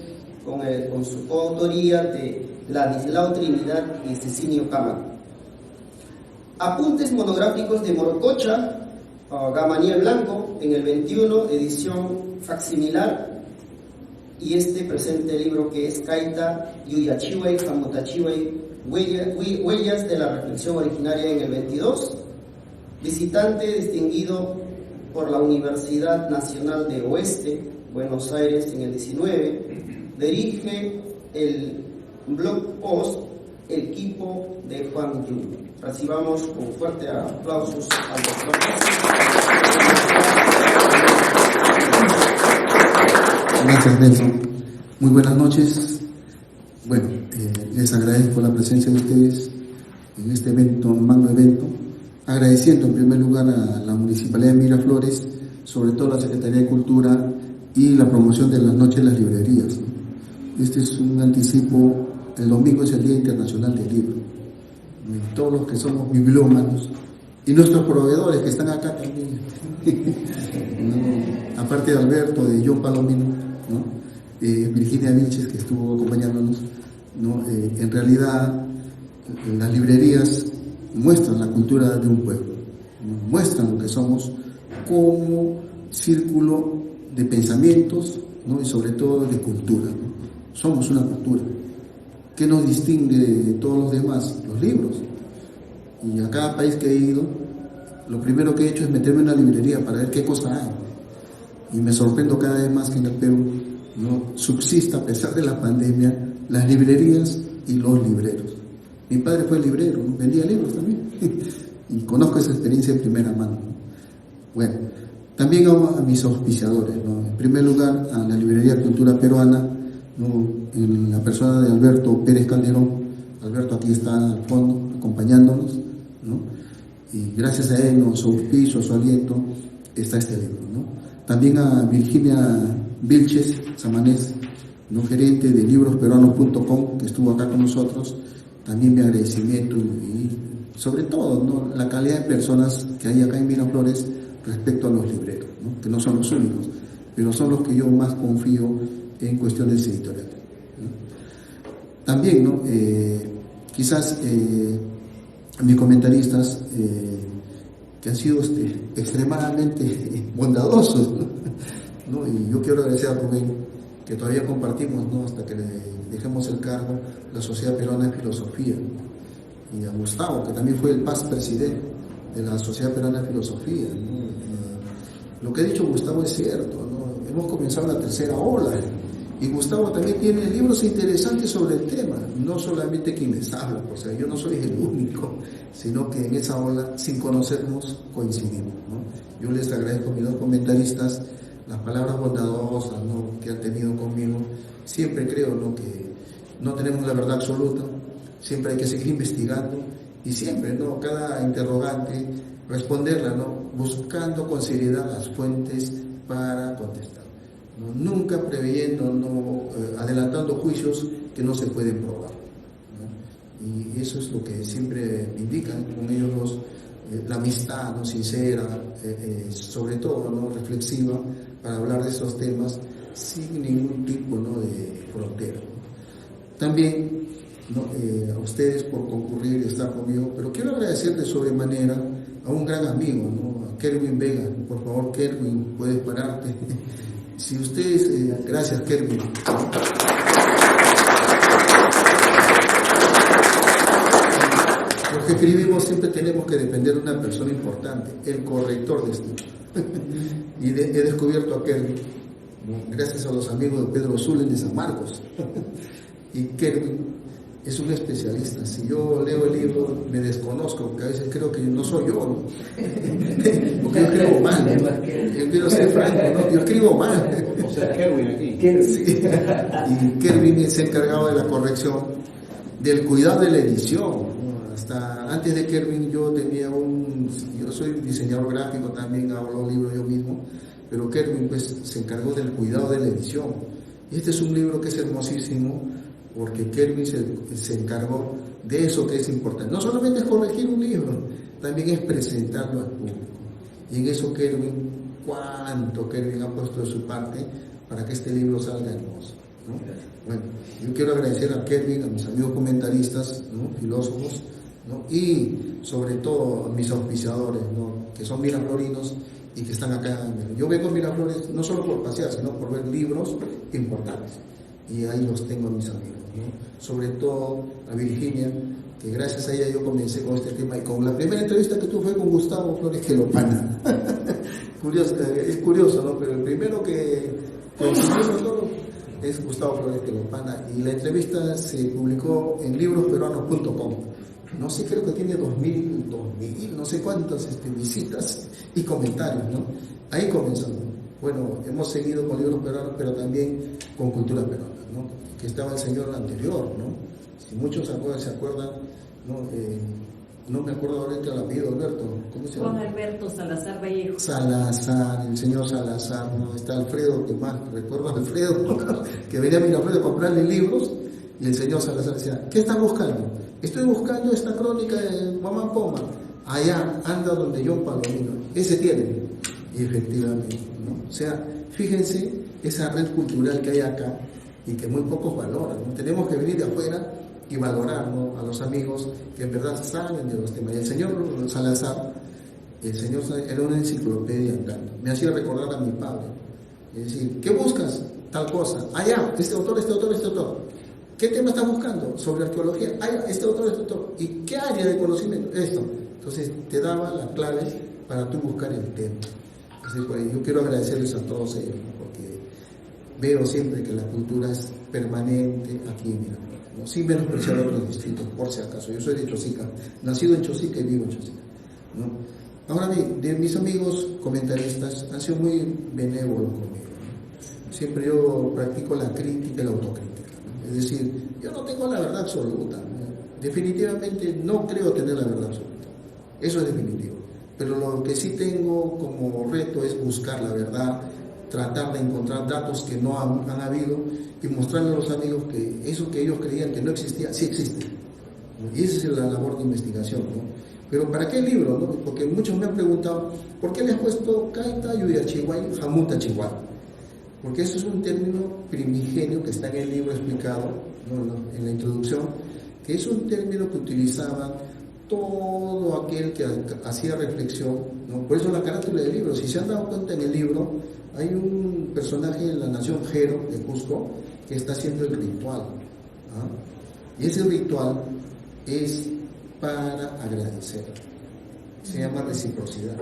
con su coautoría de Ladislao Trinidad y Cecinio Cámara. Apuntes monográficos de Morococha, Gamaniel Blanco, en el 21, edición facsimilar, y este presente libro que es Kaita Yuyachiway Hamutachiway, Huellas de la Reflexión Originaria, en el 22. Visitante distinguido por la Universidad Nacional de Oeste, Buenos Aires, en el 19. Dirige el blog post El equipo de Juan Yun. Recibamos con fuerte aplausos al doctor. Gracias, Nelson. Muy buenas noches. Bueno, les agradezco la presencia de ustedes en este evento, magno evento, agradeciendo en primer lugar a la Municipalidad de Miraflores, sobre todo a la Secretaría de Cultura y la promoción de las noches de las librerías. Este es un anticipo. El domingo es el Día Internacional del Libro. Todos los que somos bibliómanos y nuestros proveedores que están acá también, aparte de Alberto, de John Palomino, ¿no? Virginia Vilches, que estuvo acompañándonos, ¿no? En realidad las librerías muestran la cultura de un pueblo, ¿no? Muestran lo que somos como círculo de pensamientos, ¿no? Y sobre todo de cultura, ¿no? Somos una cultura. ¿Qué nos distingue de todos los demás? Los libros. Y a cada país que he ido, lo primero que he hecho es meterme en una librería para ver qué cosa hay. Y me sorprendo cada vez más que en el Perú no subsista, a pesar de la pandemia, las librerías y los libreros. Mi padre fue librero, ¿no? Vendía libros también. Y conozco esa experiencia de primera mano, ¿no? Bueno, también a mis auspiciadores, ¿no? En primer lugar, a la Librería Cultura Peruana, ¿no? En la persona de Alberto Pérez Calderón. Alberto aquí está al fondo acompañándonos, ¿no? Y gracias a él, ¿no? Su auspicio, su aliento, está este libro, ¿no? También a Virginia Vilches Samanés, ¿no? Gerente de librosperuanos.com, que estuvo acá con nosotros. También mi agradecimiento y sobre todo, ¿no? La calidad de personas que hay acá en Miraflores respecto a los libreros, ¿no? Que no son los únicos, pero son los que yo más confío en cuestiones editoriales, ¿no? También, ¿no? Quizás mis comentaristas que han sido extremadamente bondadosos, ¿no? Y yo quiero agradecer a Rubén, que todavía compartimos, ¿no? Hasta que le dejemos el cargo, la Sociedad Peruana de Filosofía, ¿no? Y a Gustavo, que también fue el past presidente de la Sociedad Peruana de Filosofía, ¿no? Lo que ha dicho Gustavo es cierto, ¿no? Hemos comenzado la tercera ola. Y Gustavo también tiene libros interesantes sobre el tema, no solamente quienes hablan, o sea, yo no soy el único, sino que en esa ola, sin conocernos, coincidimos, ¿no? Yo les agradezco a mis dos comentaristas las palabras bondadosas, ¿no? Que han tenido conmigo. Siempre creo, ¿no? Que no tenemos la verdad absoluta, siempre hay que seguir investigando Y siempre, ¿no? Cada interrogante, responderla, ¿no? Buscando con seriedad las fuentes para contestar, ¿no? Nunca preveyendo, ¿no? Adelantando juicios que no se pueden probar, ¿no? Y eso es lo que siempre indican con ellos dos, la amistad, ¿no? Sincera, sobre todo, ¿no? Reflexiva, para hablar de estos temas sin ningún tipo, ¿no? de frontera. También, ¿no? A ustedes por concurrir y estar conmigo, pero quiero agradecer de sobremanera a un gran amigo, ¿no? A Kerwin Vega. Por favor, Kerwin, puedes pararte. Si ustedes, gracias, Kerwin. Los que escribimos siempre tenemos que depender de una persona importante, el corrector de esto. Y he descubierto a Kerwin, ¿no? Gracias a los amigos de Pedro Zulen de San Marcos. Y Kerwin es un especialista. Si yo leo el libro, me desconozco, porque a veces creo que no soy yo, ¿no? Porque yo escribo mal, ¿no? Yo quiero ser franco, ¿no? Yo escribo mal. O sea, Kerwin aquí. Sí. Y Kerwin se ha encargado de la corrección, del cuidado de la edición, ¿no? Hasta antes de Kerwin yo soy diseñador gráfico, también hago libros yo mismo, pero Kerwin pues se encargó del cuidado de la edición. Y este es un libro que es hermosísimo, porque Kerwin se encargó de eso que es importante. No solamente es corregir un libro, también es presentarlo al público. Y en eso cuánto Kerwin ha puesto de su parte para que este libro salga hermoso, ¿no? Bueno, yo quiero agradecer a Kerwin, a mis amigos comentaristas, ¿no? Filósofos, ¿no? Y sobre todo a mis auspiciadores, ¿no? Que son miraflorinos y que están acá. Yo vengo a Miraflores no solo por pasear, sino por ver libros importantes. Y ahí los tengo a mis amigos, ¿no? Sobre todo a Virginia, que gracias a ella yo comencé con este tema, y con la primera entrevista que tuve fue con Gustavo Flores Quelopana. Es curioso, ¿no? Pero el primero que todo es Gustavo Flores Quelopana, y la entrevista se publicó en librosperuanos.com. No sé, creo que tiene 2000, no sé cuántas visitas y comentarios, ¿no? Ahí comenzó. Bueno, hemos seguido con libros peruanos, pero también con cultura peruana, ¿no? Que estaba el señor anterior, ¿no? Si muchos se acuerdan, ¿no? No me acuerdo ahorita el apellido, Alberto. ¿Cómo se llama? Juan Alberto Salazar Vallejo. Salazar, el señor Salazar, ¿no? Está Alfredo, que más recuerdo a Alfredo, que venía a Miraflores a comprarle libros, y el señor Salazar decía, ¿qué estás buscando? Estoy buscando esta crónica de Mamá Poma. Allá anda donde John Palomino. Ese tiene. Y efectivamente, ¿no? O sea, fíjense esa red cultural que hay acá y que muy pocos valoran, ¿no? Tenemos que venir de afuera y valorar, ¿no? A los amigos que en verdad saben de los temas. Y el señor Salazar, era una enciclopedia andando. Me hacía recordar a mi padre. Es decir, ¿qué buscas? Tal cosa. Allá, este autor. ¿Qué tema estás buscando? Sobre arqueología. Allá, este autor. ¿Y qué área de conocimiento? Esto. Entonces, te daba la clave para tú buscar el tema. Así que yo quiero agradecerles a todos ellos, ¿no? Porque veo siempre que la cultura es permanente aquí en Miraflores, ¿no? Sin menospreciar a otros distritos, por si acaso. Yo soy de Chosica, nacido en Chosica y vivo en Chosica, ¿no? Ahora bien, de mis amigos comentaristas han sido muy benévolos conmigo, ¿no? Siempre yo practico la crítica y la autocrítica, ¿no? Es decir, yo no tengo la verdad absoluta, ¿no? Definitivamente no creo tener la verdad absoluta, eso es definitivo. Pero lo que sí tengo como reto es buscar la verdad, tratar de encontrar datos que no han habido y mostrarle a los amigos que eso que ellos creían que no existía, sí existe. Y esa es la labor de investigación, ¿no? Pero ¿para qué el libro, no? Porque muchos me han preguntado, ¿por qué le has puesto Kaita Yuyachihuay Jamuta Chihuay? Porque eso es un término primigenio que está en el libro explicado, ¿no? En la introducción, que es un término que utilizaban todo aquel que hacía reflexión, ¿no? Por eso la carátula del libro, si se han dado cuenta en el libro, hay un personaje en la nación Jero de Cusco que está haciendo el ritual, ¿ah? Y ese ritual es para agradecer, se llama reciprocidad,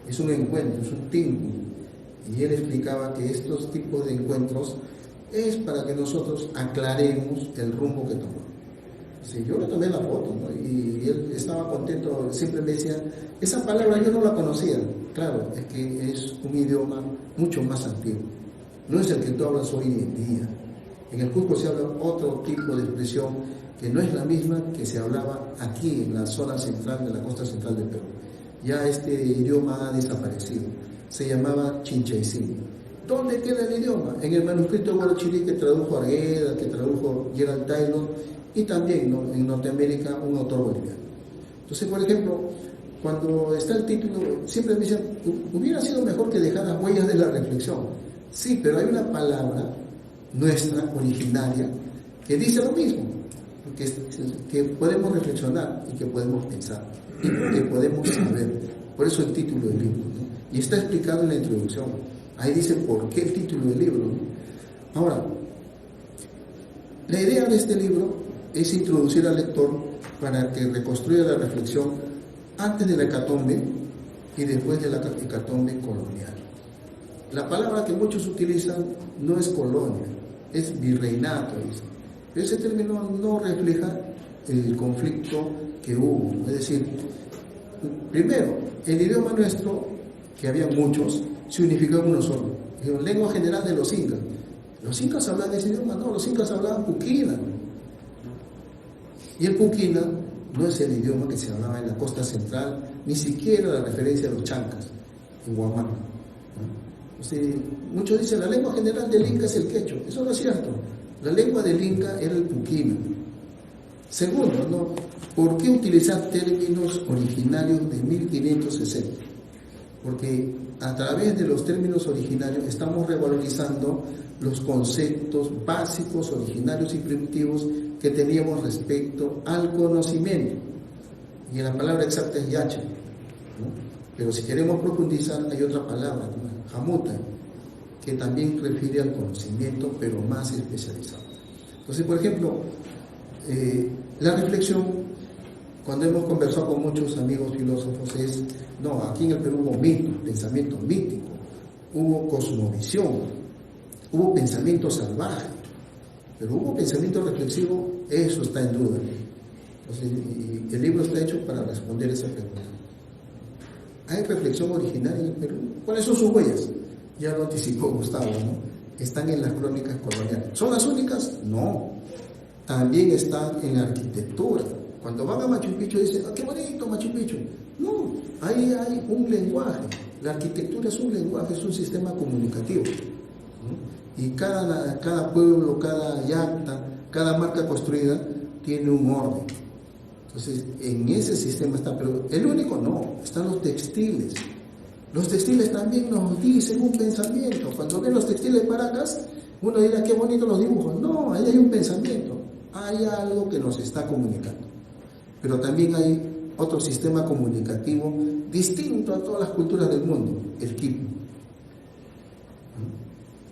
es un encuentro, es un tiempo, y él explicaba que estos tipos de encuentros es para que nosotros aclaremos el rumbo que tomamos. Sí, yo le tomé la foto, ¿no? Y él estaba contento, siempre me decía, esa palabra yo no la conocía. Claro, es que es un idioma mucho más antiguo. No es el que tú hablas hoy en día. En el Cusco se habla otro tipo de expresión que no es la misma que se hablaba aquí en la zona central de la costa central del Perú. Ya este idioma ha desaparecido. Se llamaba Chinchaycín. ¿Dónde queda el idioma? En el manuscrito Guarachirí que tradujo Argueda, que tradujo Gerald Taylor, y también, ¿no?, en Norteamérica un autor boliviano. Entonces, por ejemplo, cuando está el título, siempre me dicen, hubiera sido mejor que dejaras huellas de la reflexión. Sí, pero hay una palabra nuestra, originaria, que dice lo mismo, que podemos reflexionar y que podemos pensar y que podemos saber. Por eso el título del libro, ¿no? Y está explicado en la introducción. Ahí dice por qué el título del libro, ¿no? Ahora, la idea de este libro es introducir al lector para que reconstruya la reflexión antes de la hecatombe y después de la hecatombe colonial. La palabra que muchos utilizan no es colonia, es virreinato, dice. Pero ese término no refleja el conflicto que hubo. Es decir, primero, el idioma nuestro, que había muchos, se unificó en uno solo. La lengua general de los incas. ¿Los incas hablaban ese idioma? No, los incas hablaban puquina. Y el puquina no es el idioma que se hablaba en la costa central, ni siquiera la referencia a los chancas, en Huamanga. ¿No? O sea, muchos dicen, la lengua general del Inca es el quechua. Eso no es cierto. La lengua del Inca era el puquina. Segundo, ¿no?, ¿por qué utilizar términos originarios de 1560? Porque a través de los términos originarios estamos revalorizando los conceptos básicos, originarios y primitivos que teníamos respecto al conocimiento. Y la palabra exacta es yacha, ¿no? Pero si queremos profundizar, hay otra palabra, ¿no?, jamuta, que también refiere al conocimiento, pero más especializado. Entonces, por ejemplo, la reflexión, cuando hemos conversado con muchos amigos filósofos, es, no, aquí en el Perú hubo mito, pensamiento mítico, hubo cosmovisión, hubo pensamiento salvaje, pero hubo pensamiento reflexivo, eso está en duda. Entonces, y el libro está hecho para responder esa pregunta. ¿Hay reflexión originaria en el Perú? ¿Cuáles son sus huellas? Ya lo anticipó Gustavo, ¿no? Están en las crónicas coloniales. ¿Son las únicas? No. También están en la arquitectura. Cuando van a Machu Picchu dicen, ¡ah, qué bonito Machu Picchu! No, ahí hay un lenguaje. La arquitectura es un lenguaje, es un sistema comunicativo, ¿no? Y cada pueblo, cada yacta, cada marca construida tiene un orden. Entonces, en ese sistema está, pero el único no, están los textiles. Los textiles también nos dicen un pensamiento. Cuando ven los textiles de Paracas, uno dirá, qué bonito los dibujos. No, ahí hay un pensamiento, hay algo que nos está comunicando. Pero también hay otro sistema comunicativo distinto a todas las culturas del mundo, el quipu.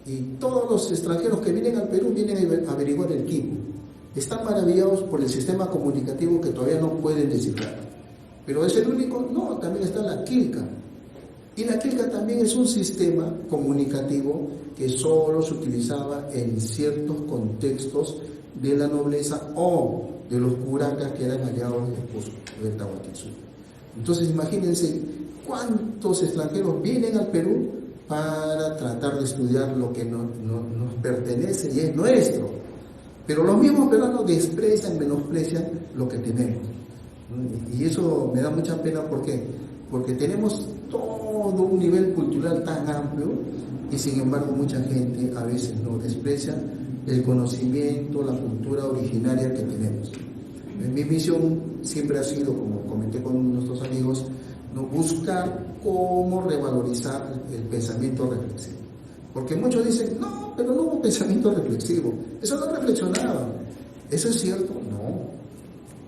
Y todos los extranjeros que vienen al Perú vienen a averiguar el quipu. Están maravillados por el sistema comunicativo que todavía no pueden descifrar. Pero ¿es el único? No, también está la quilca. Y la quilca también es un sistema comunicativo que solo se utilizaba en ciertos contextos de la nobleza o de los curacas que eran aliados del Cusco, del Tahuantinsuyo. Entonces imagínense cuántos extranjeros vienen al Perú para tratar de estudiar lo que nos pertenece y es nuestro. Pero los mismos peruanos desprecian, menosprecian lo que tenemos. Y eso me da mucha pena, ¿por qué? Porque tenemos todo un nivel cultural tan amplio y sin embargo mucha gente a veces no desprecia el conocimiento, la cultura originaria que tenemos. Mi misión siempre ha sido, como comenté con nuestros amigos, ¿no?, buscar cómo revalorizar el pensamiento reflexivo. Porque muchos dicen, no, pero no hubo pensamiento reflexivo, eso no reflexionaba. ¿Eso es cierto? No.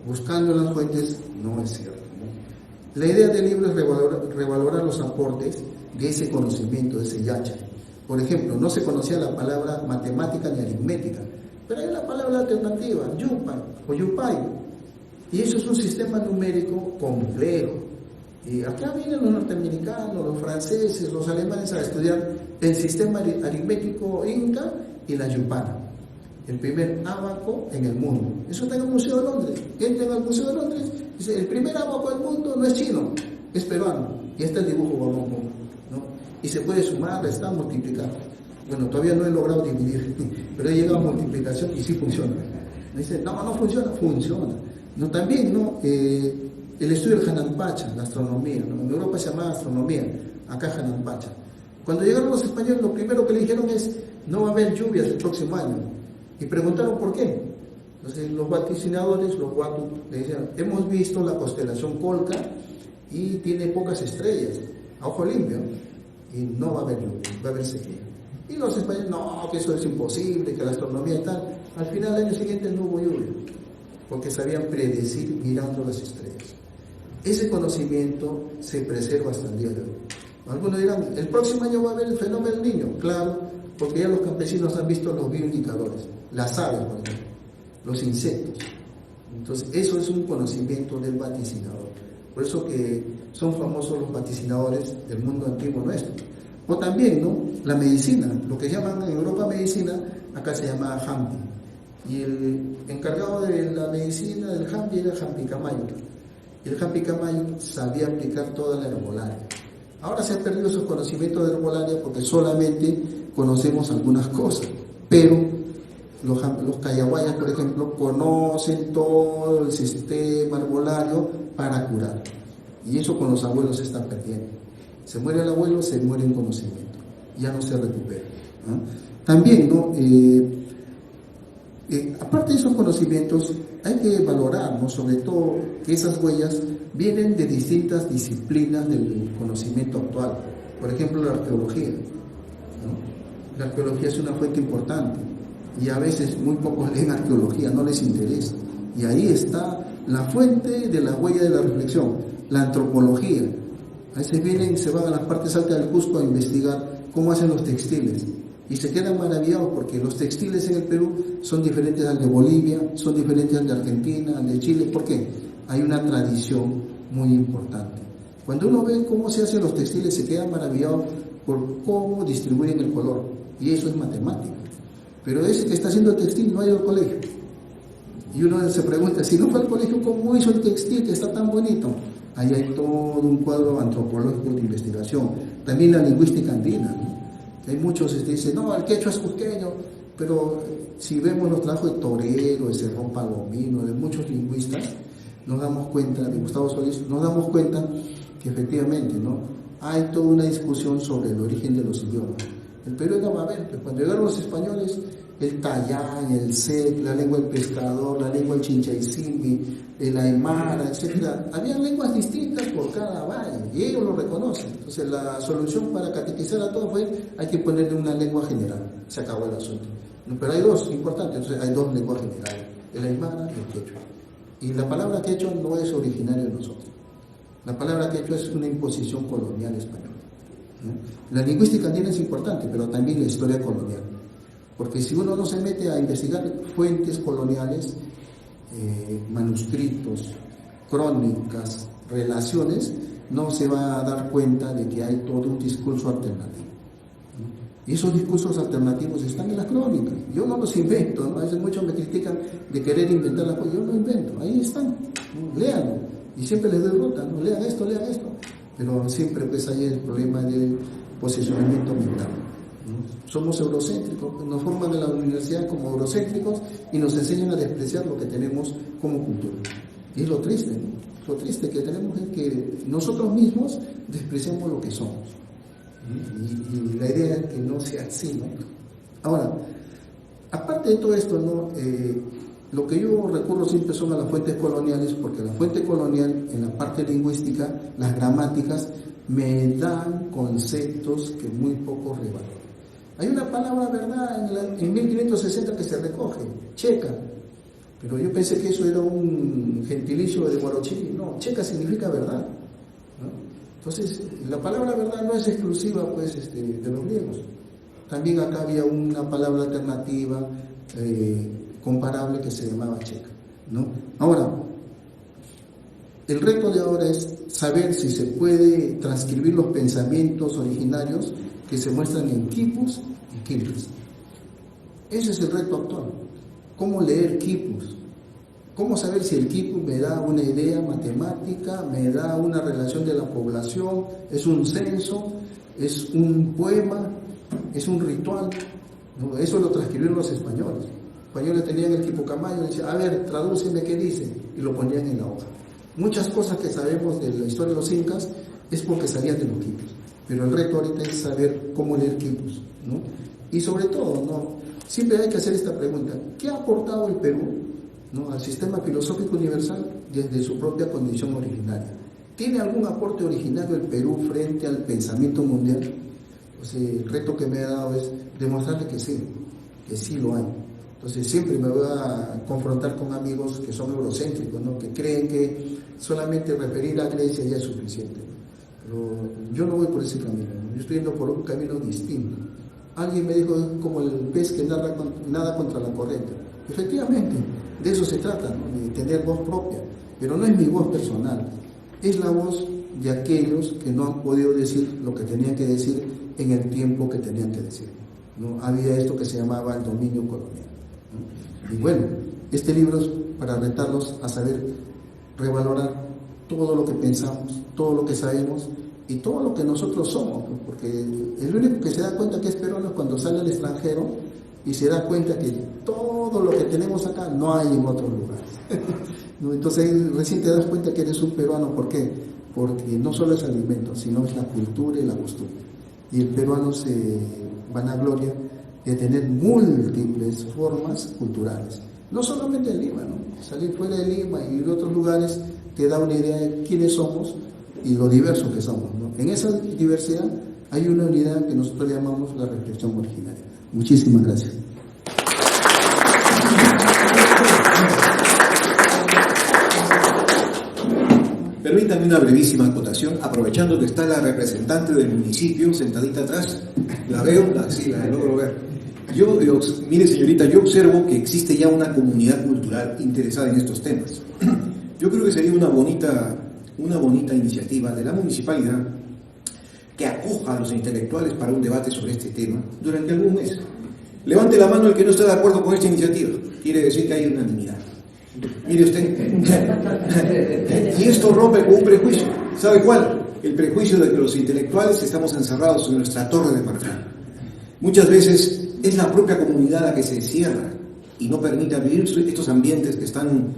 Buscando las fuentes, no es cierto, ¿no? La idea del libro es revalorar los aportes de ese conocimiento, de ese yacha. Por ejemplo, no se conocía la palabra matemática ni aritmética, pero hay una palabra alternativa, yupay o yupay, y eso es un sistema numérico complejo. Y acá vienen los norteamericanos, los franceses, los alemanes a estudiar el sistema aritmético inca y la yupana, el primer ábaco en el mundo. Eso está en el Museo de Londres. Entran al Museo de Londres y dice, el primer ábaco del mundo no es chino, es peruano. Y este es el dibujo guapo, ¿no? Y se puede sumar, restar, multiplicar. Bueno, todavía no he logrado dividir, pero he llegado a multiplicación y sí funciona. Me dice, no funciona, funciona. No, también, ¿no? El estudio del Hananpacha, la astronomía, ¿no? En Europa se llama astronomía, acá Hananpacha. Cuando llegaron los españoles, lo primero que le dijeron es, no va a haber lluvias el próximo año. Y preguntaron por qué. Entonces los vaticinadores, los Watu, le decían, hemos visto la constelación Colca y tiene pocas estrellas, a ojo limpio, y no va a haber lluvia, va a haber sequía. Y los españoles, no, que eso es imposible, que la astronomía y tal. Al final, el año siguiente no hubo lluvia, porque sabían predecir mirando las estrellas. Ese conocimiento se preserva hasta el día de hoy. Algunos dirán, el próximo año va a haber el fenómeno del Niño. Claro, porque ya los campesinos han visto los bioindicadores, las aves, por ejemplo, los insectos. Entonces, eso es un conocimiento del vaticinador. Por eso que son famosos los vaticinadores del mundo antiguo nuestro. O también, ¿no? La medicina, lo que llaman en Europa medicina, acá se llama Hampi. Y el encargado de la medicina del Hampi era Hampi Camayo. Y el Hampi Camayo sabía aplicar toda la herbolaria. Ahora se han perdido esos conocimientos de herbolaria porque solamente conocemos algunas cosas. Pero los cayaguayas, por ejemplo, conocen todo el sistema herbolario para curar. Y eso con los abuelos se está perdiendo. Se muere el abuelo, se muere en conocimiento. Ya no se recupera. ¿No? También, ¿no? Aparte de esos conocimientos, hay que valorar, ¿no? Sobre todo, que esas huellas vienen de distintas disciplinas del conocimiento actual. Por ejemplo, la arqueología, ¿no? La arqueología es una fuente importante y a veces muy pocos leen arqueología, no les interesa. Y ahí está la fuente de la huella de la reflexión, la antropología. A veces vienen y se van a las partes altas del Cusco a investigar cómo hacen los textiles. Y se quedan maravillados porque los textiles en el Perú son diferentes al de Bolivia, son diferentes al de Argentina, al de Chile. ¿Por qué? Hay una tradición muy importante. Cuando uno ve cómo se hacen los textiles, se queda maravillado por cómo distribuyen el color. Y eso es matemática. Pero ese que está haciendo el textil no ha ido al colegio. Y uno se pregunta, si no fue al colegio, ¿cómo hizo el textil que está tan bonito? Ahí hay todo un cuadro antropológico de investigación. También la lingüística andina, ¿no? Hay muchos que dicen, no, el quechua es cusqueño, pero si vemos los trabajos de Torero, de Cerrón Palomino, de muchos lingüistas, nos damos cuenta, de Gustavo Solís, nos damos cuenta que efectivamente, ¿no? Hay toda una discusión sobre el origen de los idiomas. El Perú era Babel, pero cuando llegaron los españoles, el tayán, el sec, la lengua del pescador, la lengua del chinchaysimbi, el aymara, etc. Había lenguas distintas por cada valle y ellos lo reconocen. Entonces la solución para catequizar a todos fue hay que ponerle una lengua general. Se acabó el asunto. Pero hay dos importantes, entonces hay dos lenguas generales, el aymara y el quechua. Y la palabra quechua no es originaria de nosotros. La palabra quechua es una imposición colonial española, ¿no? La lingüística andina es importante, pero también la historia colonial. Porque si uno no se mete a investigar fuentes coloniales, manuscritos, crónicas, relaciones, no se va a dar cuenta de que hay todo un discurso alternativo, ¿no? Y esos discursos alternativos están en las crónicas. Yo no los invento, ¿no? A veces muchos me critican de querer inventar las cosas. Yo no invento, ahí están, ¿no? Léanlo. Y siempre les doy ruta, ¿no? Lean esto. Pero siempre pues hay el problema del posicionamiento mental. Somos eurocéntricos, nos forman en la universidad como eurocéntricos y nos enseñan a despreciar lo que tenemos como cultura. Y es lo triste, ¿no? Lo triste que tenemos es que nosotros mismos despreciamos lo que somos. Y la idea es que no sea así, ¿no? Ahora, aparte de todo esto, ¿no? Lo que yo recurro siempre son a las fuentes coloniales, porque la fuente colonial, en la parte lingüística, las gramáticas, me dan conceptos que muy pocos revaloran. Hay una palabra verdad en 1560 que se recoge, checa, pero yo pensé que eso era un gentilicio de Guarochirí. No, checa significa verdad, ¿no? Entonces, la palabra verdad no es exclusiva pues, de los griegos. También acá había una palabra alternativa comparable que se llamaba checa, ¿no? Ahora, el reto de ahora es saber si se puede transcribir los pensamientos originarios que se muestran en quipus y quilpus. Ese es el reto actual. ¿Cómo leer quipus? ¿Cómo saber si el quipus me da una idea matemática, me da una relación de la población, es un censo, es un poema? es un ritual, ¿no? Eso lo transcribieron los españoles. Los españoles tenían el Quipucamayo y decían, a ver, tradúceme qué dice, y lo ponían en la hoja. Muchas cosas que sabemos de la historia de los incas es porque salían de los quipus, pero el reto ahorita es saber cómo leer quipus, ¿no? Y sobre todo, ¿no? Siempre hay que hacer esta pregunta, ¿qué ha aportado el Perú, ¿no?, al sistema filosófico universal desde su propia condición originaria? ¿Tiene algún aporte originario el Perú frente al pensamiento mundial? Pues el reto que me ha dado es demostrarle que sí lo hay. Entonces siempre me voy a confrontar con amigos que son eurocéntricos, ¿no?, que creen que solamente referir a Grecia ya es suficiente. Pero yo no voy por ese camino, ¿no? Yo estoy yendo por un camino distinto. Alguien me dijo, es como el pez que nada contra la corriente. Efectivamente, de eso se trata, ¿no?, de tener voz propia, pero no es mi voz personal, es la voz de aquellos que no han podido decir lo que tenían que decir en el tiempo que tenían que decir, ¿no? Había esto que se llamaba el dominio colonial, ¿no? Y bueno, este libro es para retarlos a saber revalorar todo lo que pensamos, todo lo que sabemos y todo lo que nosotros somos, ¿no? Porque el único que se da cuenta que es peruano es cuando sale al extranjero y se da cuenta que todo lo que tenemos acá no hay en otros lugares. ¿No? Entonces recién te das cuenta que eres un peruano. ¿Por qué? Porque no solo es alimento, sino es la cultura y la costumbre. Y el peruano se vanagloria de tener múltiples formas culturales. No solamente en Lima, ¿no? Salir fuera de Lima y de otros lugares te da una idea de quiénes somos y lo diversos que somos, ¿no? En esa diversidad hay una unidad que nosotros llamamos la reflexión originaria. Muchísimas gracias. Permítame una brevísima acotación, aprovechando que está la representante del municipio sentadita atrás. ¿La veo? Sí, la logro ver. Mire, señorita, yo observo que existe ya una comunidad cultural interesada en estos temas. Yo creo que sería una bonita iniciativa de la municipalidad que acoja a los intelectuales para un debate sobre este tema durante algún mes. Levante la mano el que no está de acuerdo con esta iniciativa. Quiere decir que hay unanimidad. Mire usted, y esto rompe con un prejuicio. ¿Sabe cuál? El prejuicio de que los intelectuales estamos encerrados en nuestra torre de marfil. Muchas veces es la propia comunidad la que se cierra y no permite abrir estos ambientes que están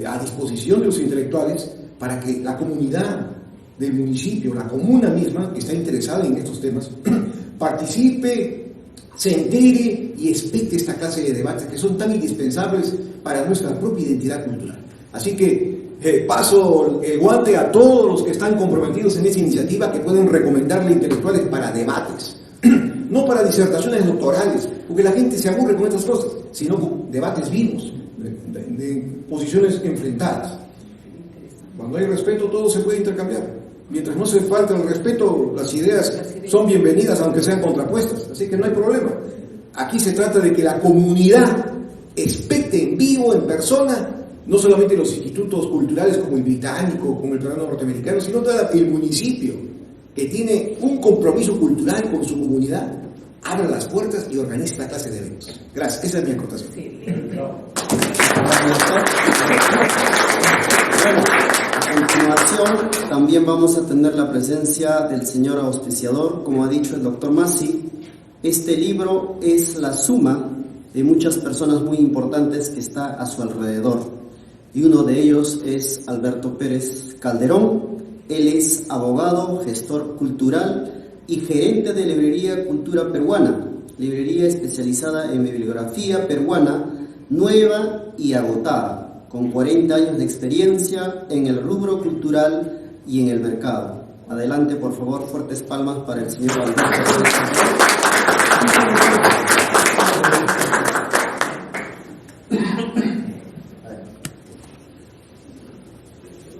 a disposición de los intelectuales para que la comunidad del municipio, la comuna misma, que está interesada en estos temas, participe, se entere y expecte esta clase de debates que son tan indispensables para nuestra propia identidad cultural. Así que paso el guante a todos los que están comprometidos en esta iniciativa, que pueden recomendarle intelectuales para debates, no para disertaciones doctorales, porque la gente se aburre con estas cosas, sino con debates vivos, de posiciones enfrentadas. Cuando hay respeto, todo se puede intercambiar. Mientras no se falta el respeto, las ideas son bienvenidas, aunque sean contrapuestas. Así que no hay problema. Aquí se trata de que la comunidad expecte en vivo, en persona, no solamente los institutos culturales como el británico, como el peruano norteamericano, sino todo el municipio, que tiene un compromiso cultural con su comunidad, abra las puertas y organice esta clase de eventos. Gracias. Esa es mi acotación. A continuación, también vamos a tener la presencia del señor auspiciador. Como ha dicho el doctor Masi, este libro es la suma de muchas personas muy importantes que está a su alrededor. Y uno de ellos es Alberto Pérez Calderón. Él es abogado, gestor cultural y gerente de Librería Cultura Peruana, librería especializada en bibliografía peruana nueva y agotada, con 40 años de experiencia en el rubro cultural y en el mercado. Adelante, por favor, fuertes palmas para el señor Alberto Pérez Calderón.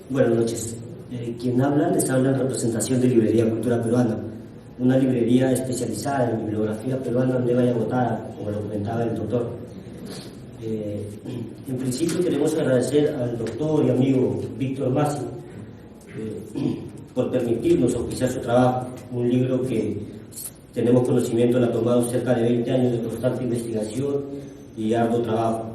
Buenas noches. Quien habla, les habla en representación de Librería Cultura Peruana, una librería especializada en bibliografía peruana nueva y agotada, como lo comentaba el doctor. En principio queremos agradecer al doctor y amigo Víctor Masi por permitirnos auspiciar su trabajo, un libro que tenemos conocimiento le ha tomado cerca de 20 años de constante investigación y arduo trabajo.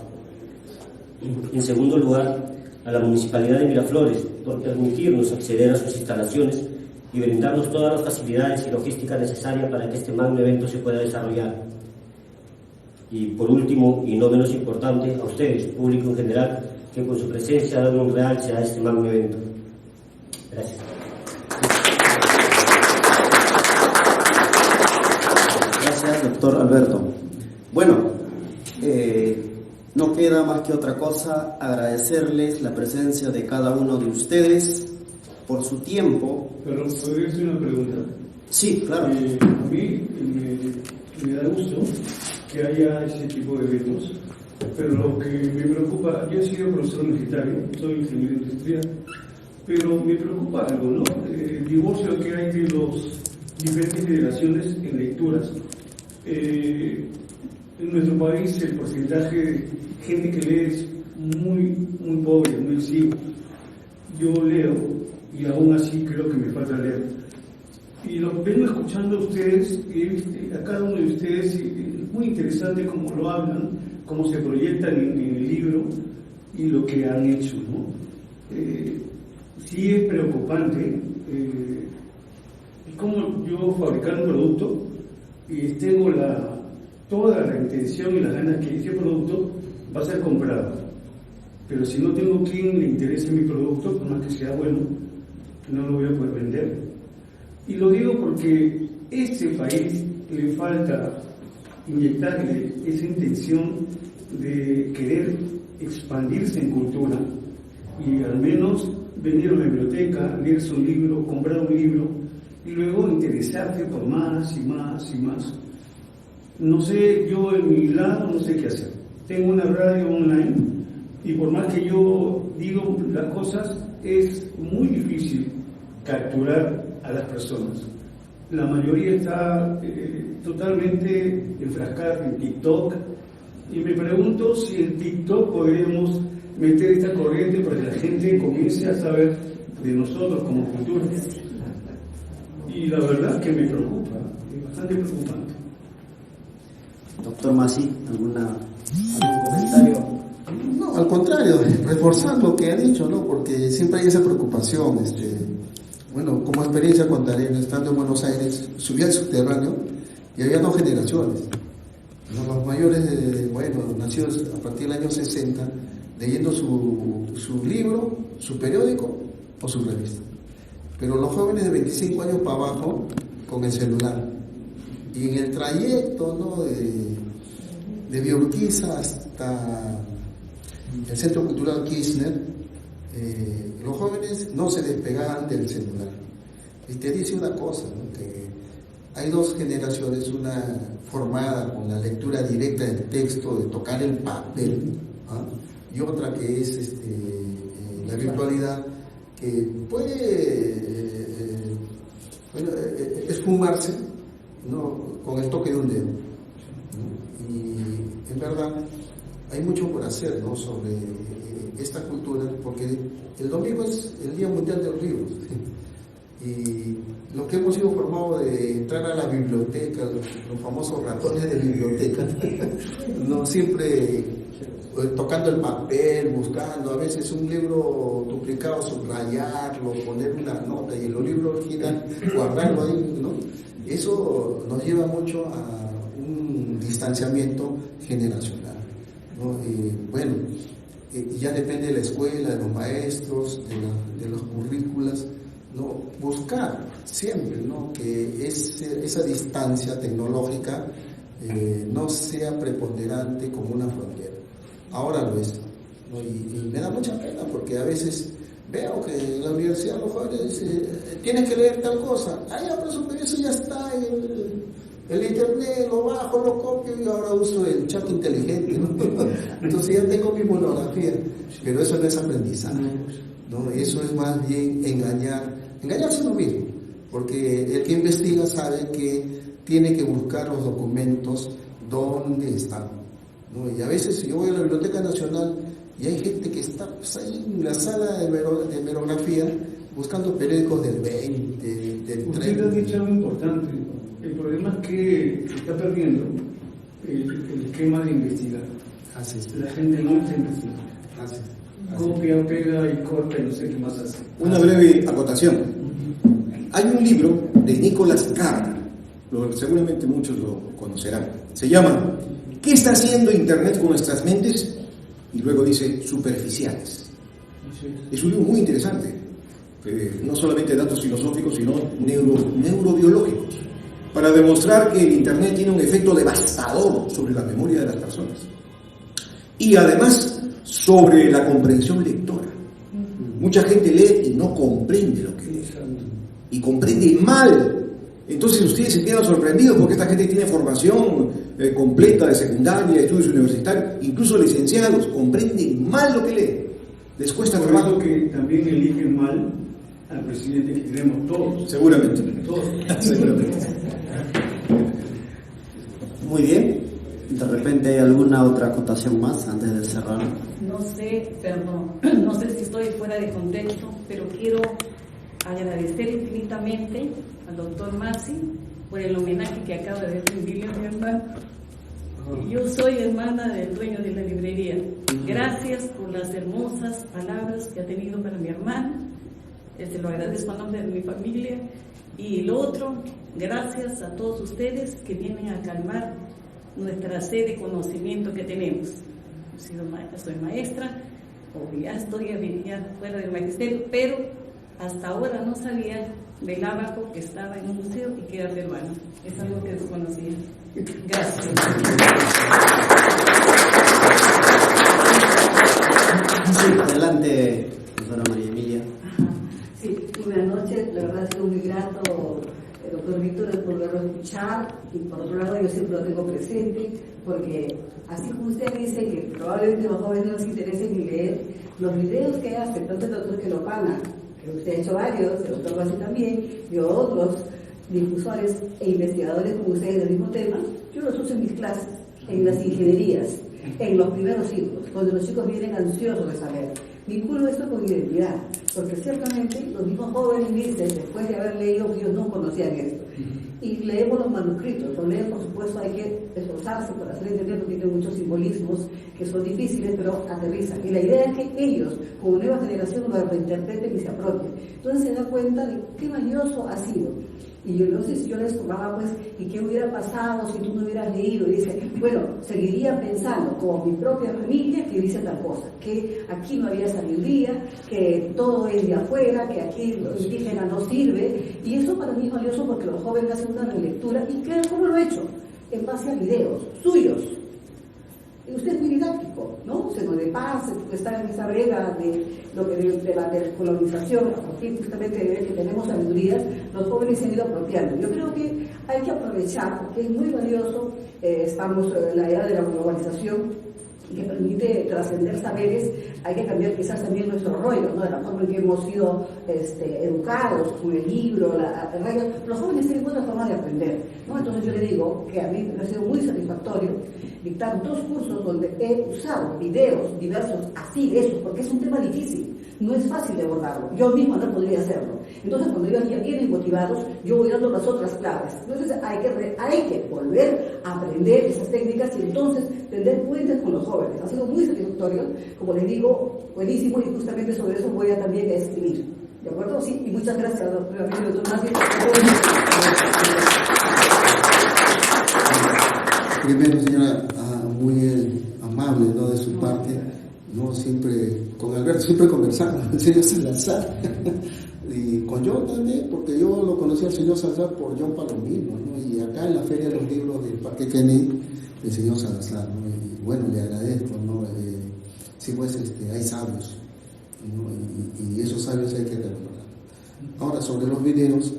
En segundo lugar, a la Municipalidad de Miraflores por permitirnos acceder a sus instalaciones y brindarnos todas las facilidades y logística necesaria para que este magno evento se pueda desarrollar. Y por último, y no menos importante, a ustedes, público en general, que con su presencia han dado un realce a este magno evento. Gracias. Gracias, doctor Alberto. Bueno, no queda más que otra cosa agradecerles la presencia de cada uno de ustedes por su tiempo. Pero, ¿podría hacer una pregunta? Sí, claro. A mí me da gusto que haya ese tipo de eventos, pero lo que me preocupa, yo he sido profesor universitario, soy ingeniero industrial, pero me preocupa algo, ¿no? El divorcio que hay de las diferentes generaciones en lecturas. En nuestro país el porcentaje de gente que lee es muy pobre, muy exiguo. Yo leo y aún así creo que me falta leer. Y lo vengo escuchando a ustedes, a cada uno de ustedes, es muy interesante cómo lo hablan, cómo se proyectan en el libro y lo que han hecho, ¿no? Sí es preocupante cómo yo fabricar un producto y tengo toda la intención y las ganas que ese producto va a ser comprado. Pero si no tengo quien le interese mi producto, por más que sea bueno, no lo voy a poder vender. Y lo digo porque este país le falta inyectarle esa intención de querer expandirse en cultura y al menos venir a una biblioteca, leerse un libro, comprar un libro y luego interesarse por más y más y más. No sé, yo en mi lado no sé qué hacer. Tengo una radio online y por más que yo digo las cosas, es muy difícil capturar a las personas. La mayoría está totalmente enfrascada en TikTok y me pregunto si en TikTok podríamos meter esta corriente para que la gente comience a saber de nosotros como cultura. Y la verdad que me preocupa, es bastante preocupante. Doctor Masi, ¿algún comentario? No, al contrario, reforzar lo que ha dicho, ¿no? Porque siempre hay esa preocupación. Bueno, como experiencia contaré, estando en Buenos Aires, subí al subterráneo y había dos generaciones. Los mayores, nacidos a partir del año 60, leyendo su libro, su periódico o su revista. Pero los jóvenes de 25 años para abajo, con el celular. Y en el trayecto, ¿no? de Biurquiza hasta el Centro Cultural Kirchner, los jóvenes no se despegaban del celular. Y te dice una cosa, ¿no? Que hay dos generaciones, una formada con la lectura directa del texto, de tocar el papel, ¿ah? Y otra que es la virtualidad, que puede esfumarse, ¿no? Con el toque de un dedo, ¿no? Y en verdad hay mucho por hacer, ¿no? Sobre esta cultura, porque el domingo es el Día Mundial de los Libros y lo que hemos sido formados de entrar a la biblioteca, los famosos ratones de biblioteca, no siempre tocando el papel, buscando a veces un libro duplicado, subrayarlo, poner una nota y el libro original guardarlo ahí, ¿no? Eso nos lleva mucho a un distanciamiento generacional, ¿no? Ya depende de la escuela, de los maestros, de los currículas, ¿no? Buscar siempre, ¿no? Que esa distancia tecnológica no sea preponderante como una frontera. Ahora lo es, ¿no? Y me da mucha pena porque a veces veo que en la universidad los jóvenes tienen que leer tal cosa. Eso ya está en el internet, lo bajo, lo copio y ahora uso el chat inteligente, ¿no? Entonces ya tengo mi monografía, pero eso no es aprendizaje, ¿no? Eso es más bien engañarse a uno mismo, porque el que investiga sabe que tiene que buscar los documentos donde están, ¿no? Y a veces yo voy a la Biblioteca Nacional y hay gente que está pues, ahí en la sala de hemerografía buscando periódicos del 20, del 30. Usted ha dicho algo importante. El problema es que se está perdiendo el esquema de investigar. Así es. La gente no está investigando. Así es. Copia, pega y corta y no sé qué más hace. Una breve acotación. Hay un libro de Nicholas Carr, seguramente muchos lo conocerán, se llama ¿Qué está haciendo Internet con nuestras mentes? Y luego dice superficiales. Es un libro muy interesante, no solamente datos filosóficos, sino neurobiológicos, para demostrar que el Internet tiene un efecto devastador sobre la memoria de las personas y además sobre la comprensión lectora. Mucha gente lee y no comprende lo que lee, y comprende mal. Entonces ustedes se quedan sorprendidos porque esta gente tiene formación completa de secundaria, de estudios universitarios, incluso licenciados, comprenden mal lo que leen. Les cuesta trabajo. Por eso que también eligen mal al presidente que queremos todos. Seguramente. Todos. Seguramente. Muy bien. De repente hay alguna otra acotación más antes de cerrar. No sé, perdón, no sé si estoy fuera de contexto, pero quiero agradecer infinitamente al doctor Maxi por el homenaje que acaba de rendirle a mi hermano. Yo soy hermana del dueño de la librería. Gracias por las hermosas palabras que ha tenido para mi hermano. Se lo agradezco a nombre de mi familia. Y lo otro, gracias a todos ustedes que vienen a calmar nuestra sed de conocimiento que tenemos. Soy maestra, o ya estoy ya fuera del magisterio, pero hasta ahora no sabía del abaco que estaba en un museo y que era peruano. Es algo que desconocía. Gracias. Sí, adelante, profesora María Emilia. Sí, buenas noches. La verdad ha sido muy grato, doctor Víctor, volverlo a escuchar. Y por otro lado, yo siempre lo tengo presente, porque así como usted dice que probablemente los jóvenes no les interese ni leer, los videos que hace, tanto el doctor Quelopana, que usted ha hecho varios, el doctor Bassi también, y otros difusores e investigadores como ustedes del mismo tema, yo los uso en mis clases, en las ingenierías, en los primeros ciclos, cuando los chicos vienen ansiosos de saber. Vinculo esto con identidad, porque ciertamente los mismos jóvenes dicen, después de haber leído, que ellos no conocían esto. Y leemos los manuscritos, los leer, por supuesto, hay que esforzarse para hacer entender, porque tiene muchos simbolismos que son difíciles, pero aterrizan. Y la idea es que ellos, como nueva generación, lo reinterpreten y se apropien. Entonces se da cuenta de qué valioso ha sido. Y yo no sé si yo les tomaba, pues, ¿y qué hubiera pasado si tú no hubieras leído? Y dice, bueno, seguiría pensando, como mi propia familia, que dice tal cosa, que aquí no había sabiduría, que todo es de afuera, que aquí lo indígena no sirve. Y eso para mí es valioso porque los jóvenes hacen una relectura. ¿Y cómo lo he hecho? En base a videos suyos. Y usted es muy didáctico, ¿no? Se nos de paz, está en esa brega de lo que de la descolonización, a partir justamente de ver que tenemos sabiduría, los jóvenes se han ido apropiando. Yo creo que hay que aprovechar, porque es muy valioso, estamos en la era de la globalización, que permite trascender saberes. Hay que cambiar quizás también nuestro rollo, ¿no? De la forma en que hemos sido educados con el libro, el rollo. Los jóvenes tienen otra forma de aprender, ¿no? Entonces yo le digo que a mí me ha sido muy satisfactorio dictar 2 cursos donde he usado videos diversos así de eso, porque es un tema difícil, no es fácil de abordarlo, yo mismo no podría hacerlo. Entonces cuando ellos ya vienen motivados, yo voy dando las otras claves. Entonces hay que volver a aprender esas técnicas y entonces tender puentes con los jóvenes. Ha sido muy satisfactorio, como les digo, buenísimo, y justamente sobre eso voy a también a escribir. ¿De acuerdo? Sí, y muchas gracias, doctor Maxi. Primero, señora, muy amable, ¿no?, de su parte, ¿no? Siempre con Alberto, siempre conversamos, el señor Salazar, y con John también, porque yo lo conocí al señor Salazar por John Palomino, ¿no? Y acá en la Feria de los Libros del Parque Kennedy, el señor Salazar, ¿no? Y bueno, le agradezco, ¿no? Sí, pues hay sabios, ¿no? Y esos sabios hay que recordar. Ahora, sobre los videos,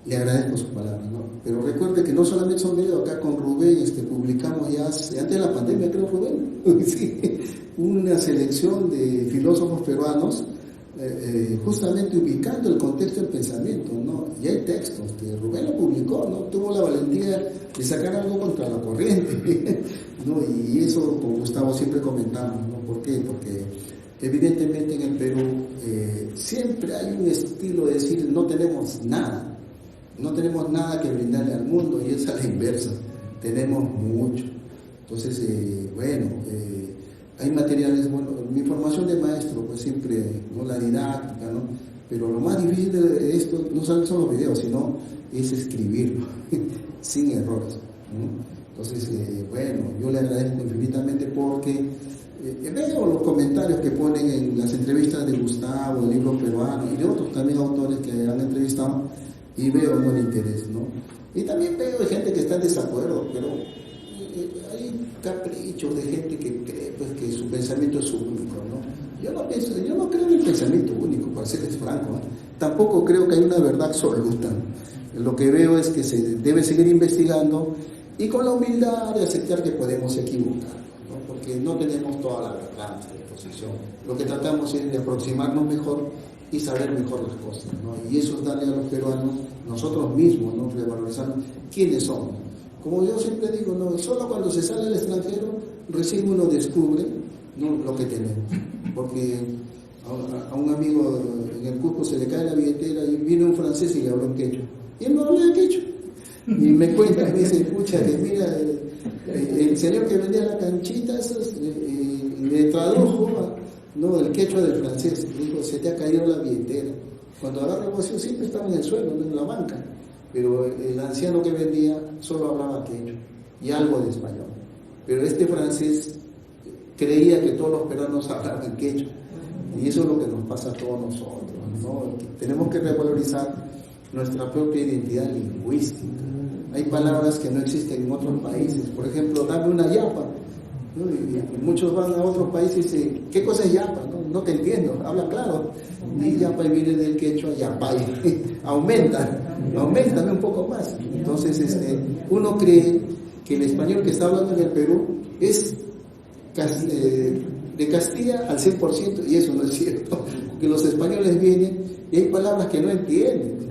le agradezco su palabra, ¿no? Pero recuerde que no solamente son videos, acá con Rubén publicamos ya antes de la pandemia, creo, Rubén, sí, una selección de filósofos peruanos, justamente ubicando el contexto del pensamiento, ¿no? Y hay textos que Rubén lo publicó, ¿no? Tuvo la valentía de sacar algo contra la corriente, ¿no? Y eso con Gustavo siempre comentamos, ¿no? ¿Por qué? Porque evidentemente en el Perú siempre hay un estilo de decir no tenemos nada que brindarle al mundo, y es a la inversa, tenemos mucho. Entonces, hay materiales, bueno, mi formación de maestro, pues siempre, ¿no?, la didáctica, ¿no? Pero lo más difícil de esto no son los videos, sino es escribirlo sin errores, ¿no? Entonces, bueno, yo le agradezco infinitamente porque veo los comentarios que ponen en las entrevistas de Gustavo, el libro peruano, y de otros también autores que han entrevistado, y veo un buen interés, ¿no? Y también veo gente que está en desacuerdo, pero hay caprichos de gente que cree pues, que su pensamiento es único, ¿no? Yo no creo en el pensamiento único, para serles franco, ¿eh? Tampoco creo que hay una verdad absoluta. Lo que veo es que se debe seguir investigando y con la humildad de aceptar que podemos equivocar, ¿no? Porque no tenemos toda la verdad a nuestra disposición. Lo que tratamos es de aproximarnos mejor y saber mejor las cosas, ¿no? Y eso es darle a los peruanos, nosotros mismos, ¿no? Revalorizar quiénes somos. Como yo siempre digo, ¿no? Solo cuando se sale al extranjero, recién uno descubre, ¿no? Lo que tenemos. Porque a un amigo en el Cusco se le cae la billetera y viene un francés y le habló en quechua. Y él no habla en quechua. Y me cuenta, me dice, escucha, que mira, el señor que vendía la canchita, le tradujo, ¿no? El quechua del francés. Dijo, se te ha caído la billetera. Cuando agarra el bolsillo siempre estaba en el suelo, no en la banca. Pero el anciano que vendía solo hablaba quechua y algo de español. Pero este francés creía que todos los peruanos hablaban quechua. Y eso es lo que nos pasa a todos nosotros, ¿no? Tenemos que revalorizar nuestra propia identidad lingüística. Hay palabras que no existen en otros países. Por ejemplo, dame una yapa, ¿no? Y muchos van a otros países y dicen, ¿qué cosa es yapa? No te entiendo, habla claro. Y yapa viene del quechua, yapay. Aumentame un poco más. Entonces, uno cree que el español que está hablando en el Perú es de Castilla al 100%, y eso no es cierto. Porque los españoles vienen y hay palabras que no entienden.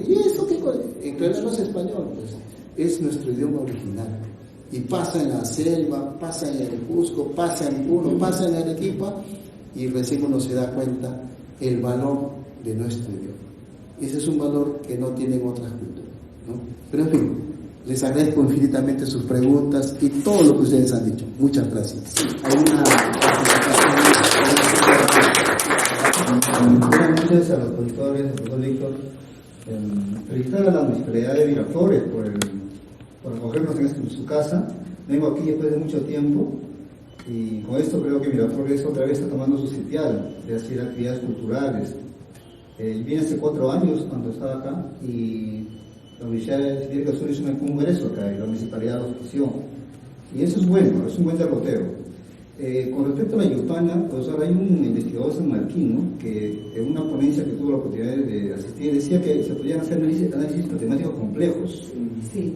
¿Y eso qué cosa? En realidad no es español, pues es nuestro idioma original. Y pasa en la selva, pasa en el Cusco, pasa en Puno, pasa en Arequipa, y recién uno se da cuenta el valor de nuestro idioma. Ese es un valor que no tienen otras culturas, ¿no? Pero en fin, les agradezco infinitamente sus preguntas y todo lo que ustedes han dicho. Muchas gracias. Hay una Buenas noches a los auditores, al profesor Víctor. Felicitar a la Municipalidad de Miraflores por acogernos en su casa. Vengo aquí después de mucho tiempo y con esto creo que Miraflores otra vez está tomando su sitial de hacer actividades culturales. Vine hace 4 años cuando estaba acá y la Universidad Científica Sur hizo un congreso acá y la Municipalidad lo auspició. Y eso es bueno, es un buen derrotero. Con respecto a la Yupana, pues ahora hay un investigador San Marquín, ¿no? Que en una ponencia que tuvo la oportunidad de asistir decía que se podían hacer análisis matemáticos complejos. Sí.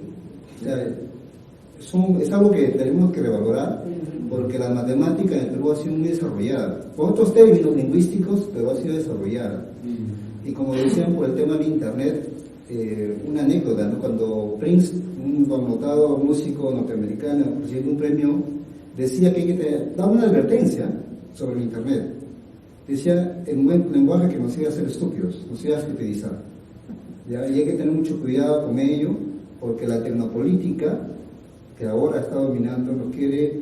O sea, es algo que tenemos que revalorar porque la matemática en el Perú ha sido muy desarrollada. Con otros términos lingüísticos, pero ha sido desarrollada. Y como decían por el tema de Internet, una anécdota, ¿no? Cuando Prince, un connotado músico norteamericano, recibiendo un premio, decía que daba una advertencia sobre el Internet. Decía, en buen lenguaje, que nos iba a hacer estúpidos, nos iba a estupidizar. ¿Ya? Y hay que tener mucho cuidado con ello, porque la tecnopolítica, que ahora está dominando, nos quiere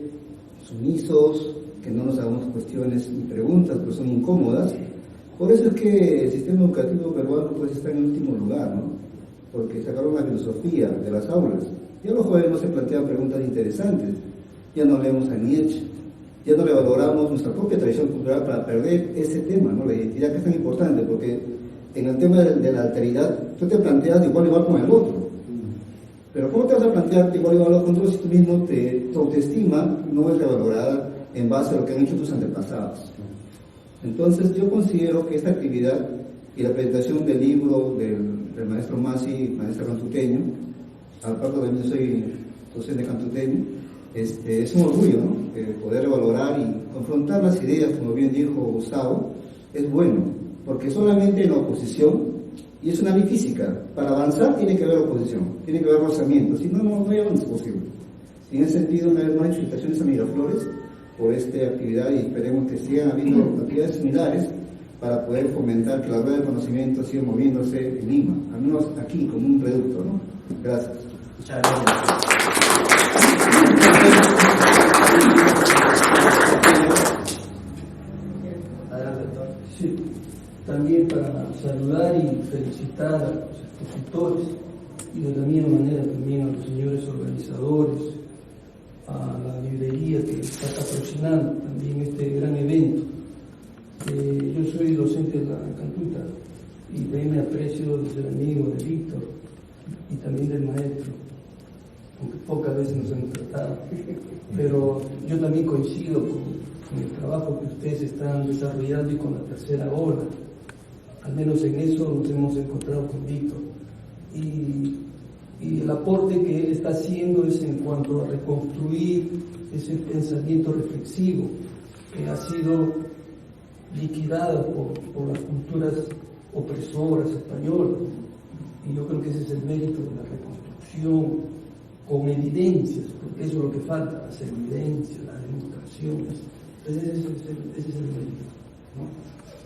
sumisos, que no nos hagamos cuestiones y preguntas, pero son incómodas. Por eso es que el sistema educativo peruano pues, está en el último lugar, ¿no? Porque sacaron la filosofía de las aulas. Ya los jóvenes no se plantean preguntas interesantes. Ya no leemos a Nietzsche, ya no le valoramos nuestra propia tradición cultural para perder ese tema, ¿no? La identidad que es tan importante, porque en el tema de la alteridad, tú te planteas de igual con el otro. Pero ¿cómo te vas a plantear de igual con otro si tú mismo tu autoestima no es revalorada en base a lo que han hecho tus antepasados? Entonces yo considero que esta actividad y la presentación del libro del maestro Masi, maestro cantuteño, aparte también soy docente cantuteño, es un orgullo, ¿no? Poder valorar y confrontar las ideas, como bien dijo Gustavo, es bueno, porque solamente en la oposición, y es una ley física, para avanzar tiene que haber oposición, tiene que haber rozamiento, si no, no hay avance posible. Y en ese sentido, una vez más, felicitaciones a Miraflores por esta actividad y esperemos que sigan habiendo actividades similares para poder fomentar que la rueda de conocimiento siga moviéndose en Lima, al menos aquí como un reducto, ¿no? Gracias. Muchas gracias. Adelante, doctor. Sí. también para saludar y felicitar a los expositores y de la misma manera también a los señores organizadores, a la librería que está patrocinando también este gran evento. Yo soy docente de la Cantuta y también me aprecio de ser amigo de Víctor y también del maestro, aunque pocas veces nos hemos tratado, pero yo también coincido con el trabajo que ustedes están desarrollando y con la tercera ola. Al menos en eso nos hemos encontrado con Víctor. Y el aporte que él está haciendo es en cuanto a reconstruir ese pensamiento reflexivo que ha sido liquidado por las culturas opresoras españolas. Y yo creo que ese es el mérito de la reconstrucción con evidencias, porque eso es lo que falta, las evidencias, las demostraciones. Entonces ese es el mérito, ¿no?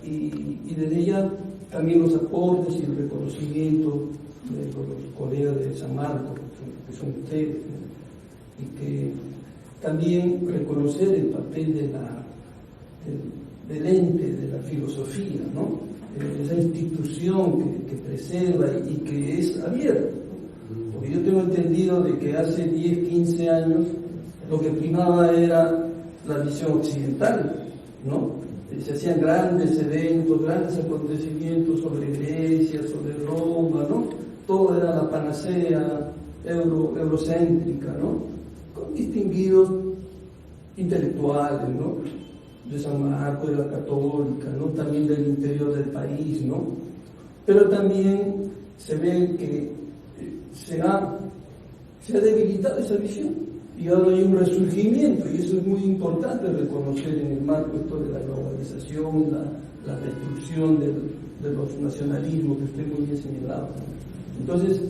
Y desde ella también los aportes y el reconocimiento de los colegas de San Marcos, que son ustedes, ¿no? Y que también reconocer el papel del ente, de la filosofía, ¿no? Esa institución que preserva y que es abierta. Porque yo tengo entendido de que hace 10, 15 años lo que primaba era la visión occidental, ¿no? Se hacían grandes eventos, grandes acontecimientos sobre Grecia, sobre Roma, ¿no? Todo era la panacea eurocéntrica, ¿no? Con distinguidos intelectuales, ¿no? De San Marcos, de la Católica, ¿no? También del interior del país, ¿no? Pero también se ve que se ha debilitado esa visión y ahora hay un resurgimiento, y eso es muy importante reconocer en el marco esto de la globalización, la destrucción de los nacionalismos que usted muy bien señalaba, ¿no? Entonces,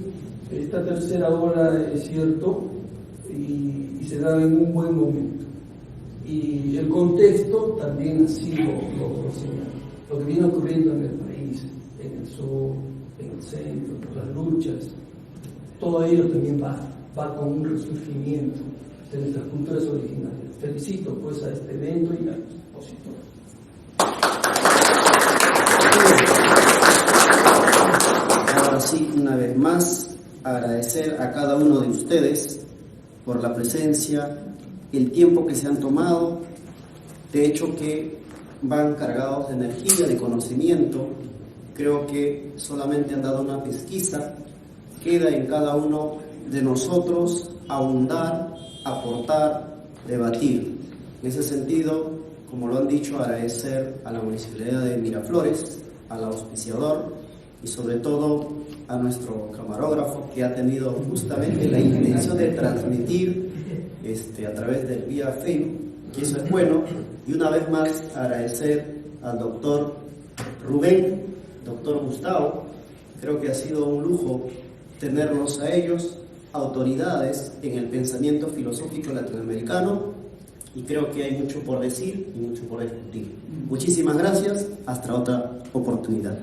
esta tercera ola es cierto y se da en un buen momento. Y el contexto también así lo señala. Lo que viene ocurriendo en el país, en el sur, en el centro, las luchas, todo ello también va con un resurgimiento de nuestras culturas originarias. Felicito pues a este evento y a los expositores. Ahora sí, una vez más, agradecer a cada uno de ustedes por la presencia, el tiempo que se han tomado, de hecho que van cargados de energía, de conocimiento. Creo que solamente han dado una pesquisa, queda en cada uno de nosotros ahondar, aportar, debatir. En ese sentido, como lo han dicho, agradecer a la Municipalidad de Miraflores, al auspiciador y sobre todo a nuestro camarógrafo que ha tenido justamente la intención de transmitir a través del vía Facebook, que eso es bueno. Y una vez más agradecer al doctor Rubén, doctor Gustavo. Creo que ha sido un lujo tenerlos a ellos, autoridades en el pensamiento filosófico latinoamericano, y creo que hay mucho por decir y mucho por discutir. Muchísimas gracias, hasta otra oportunidad.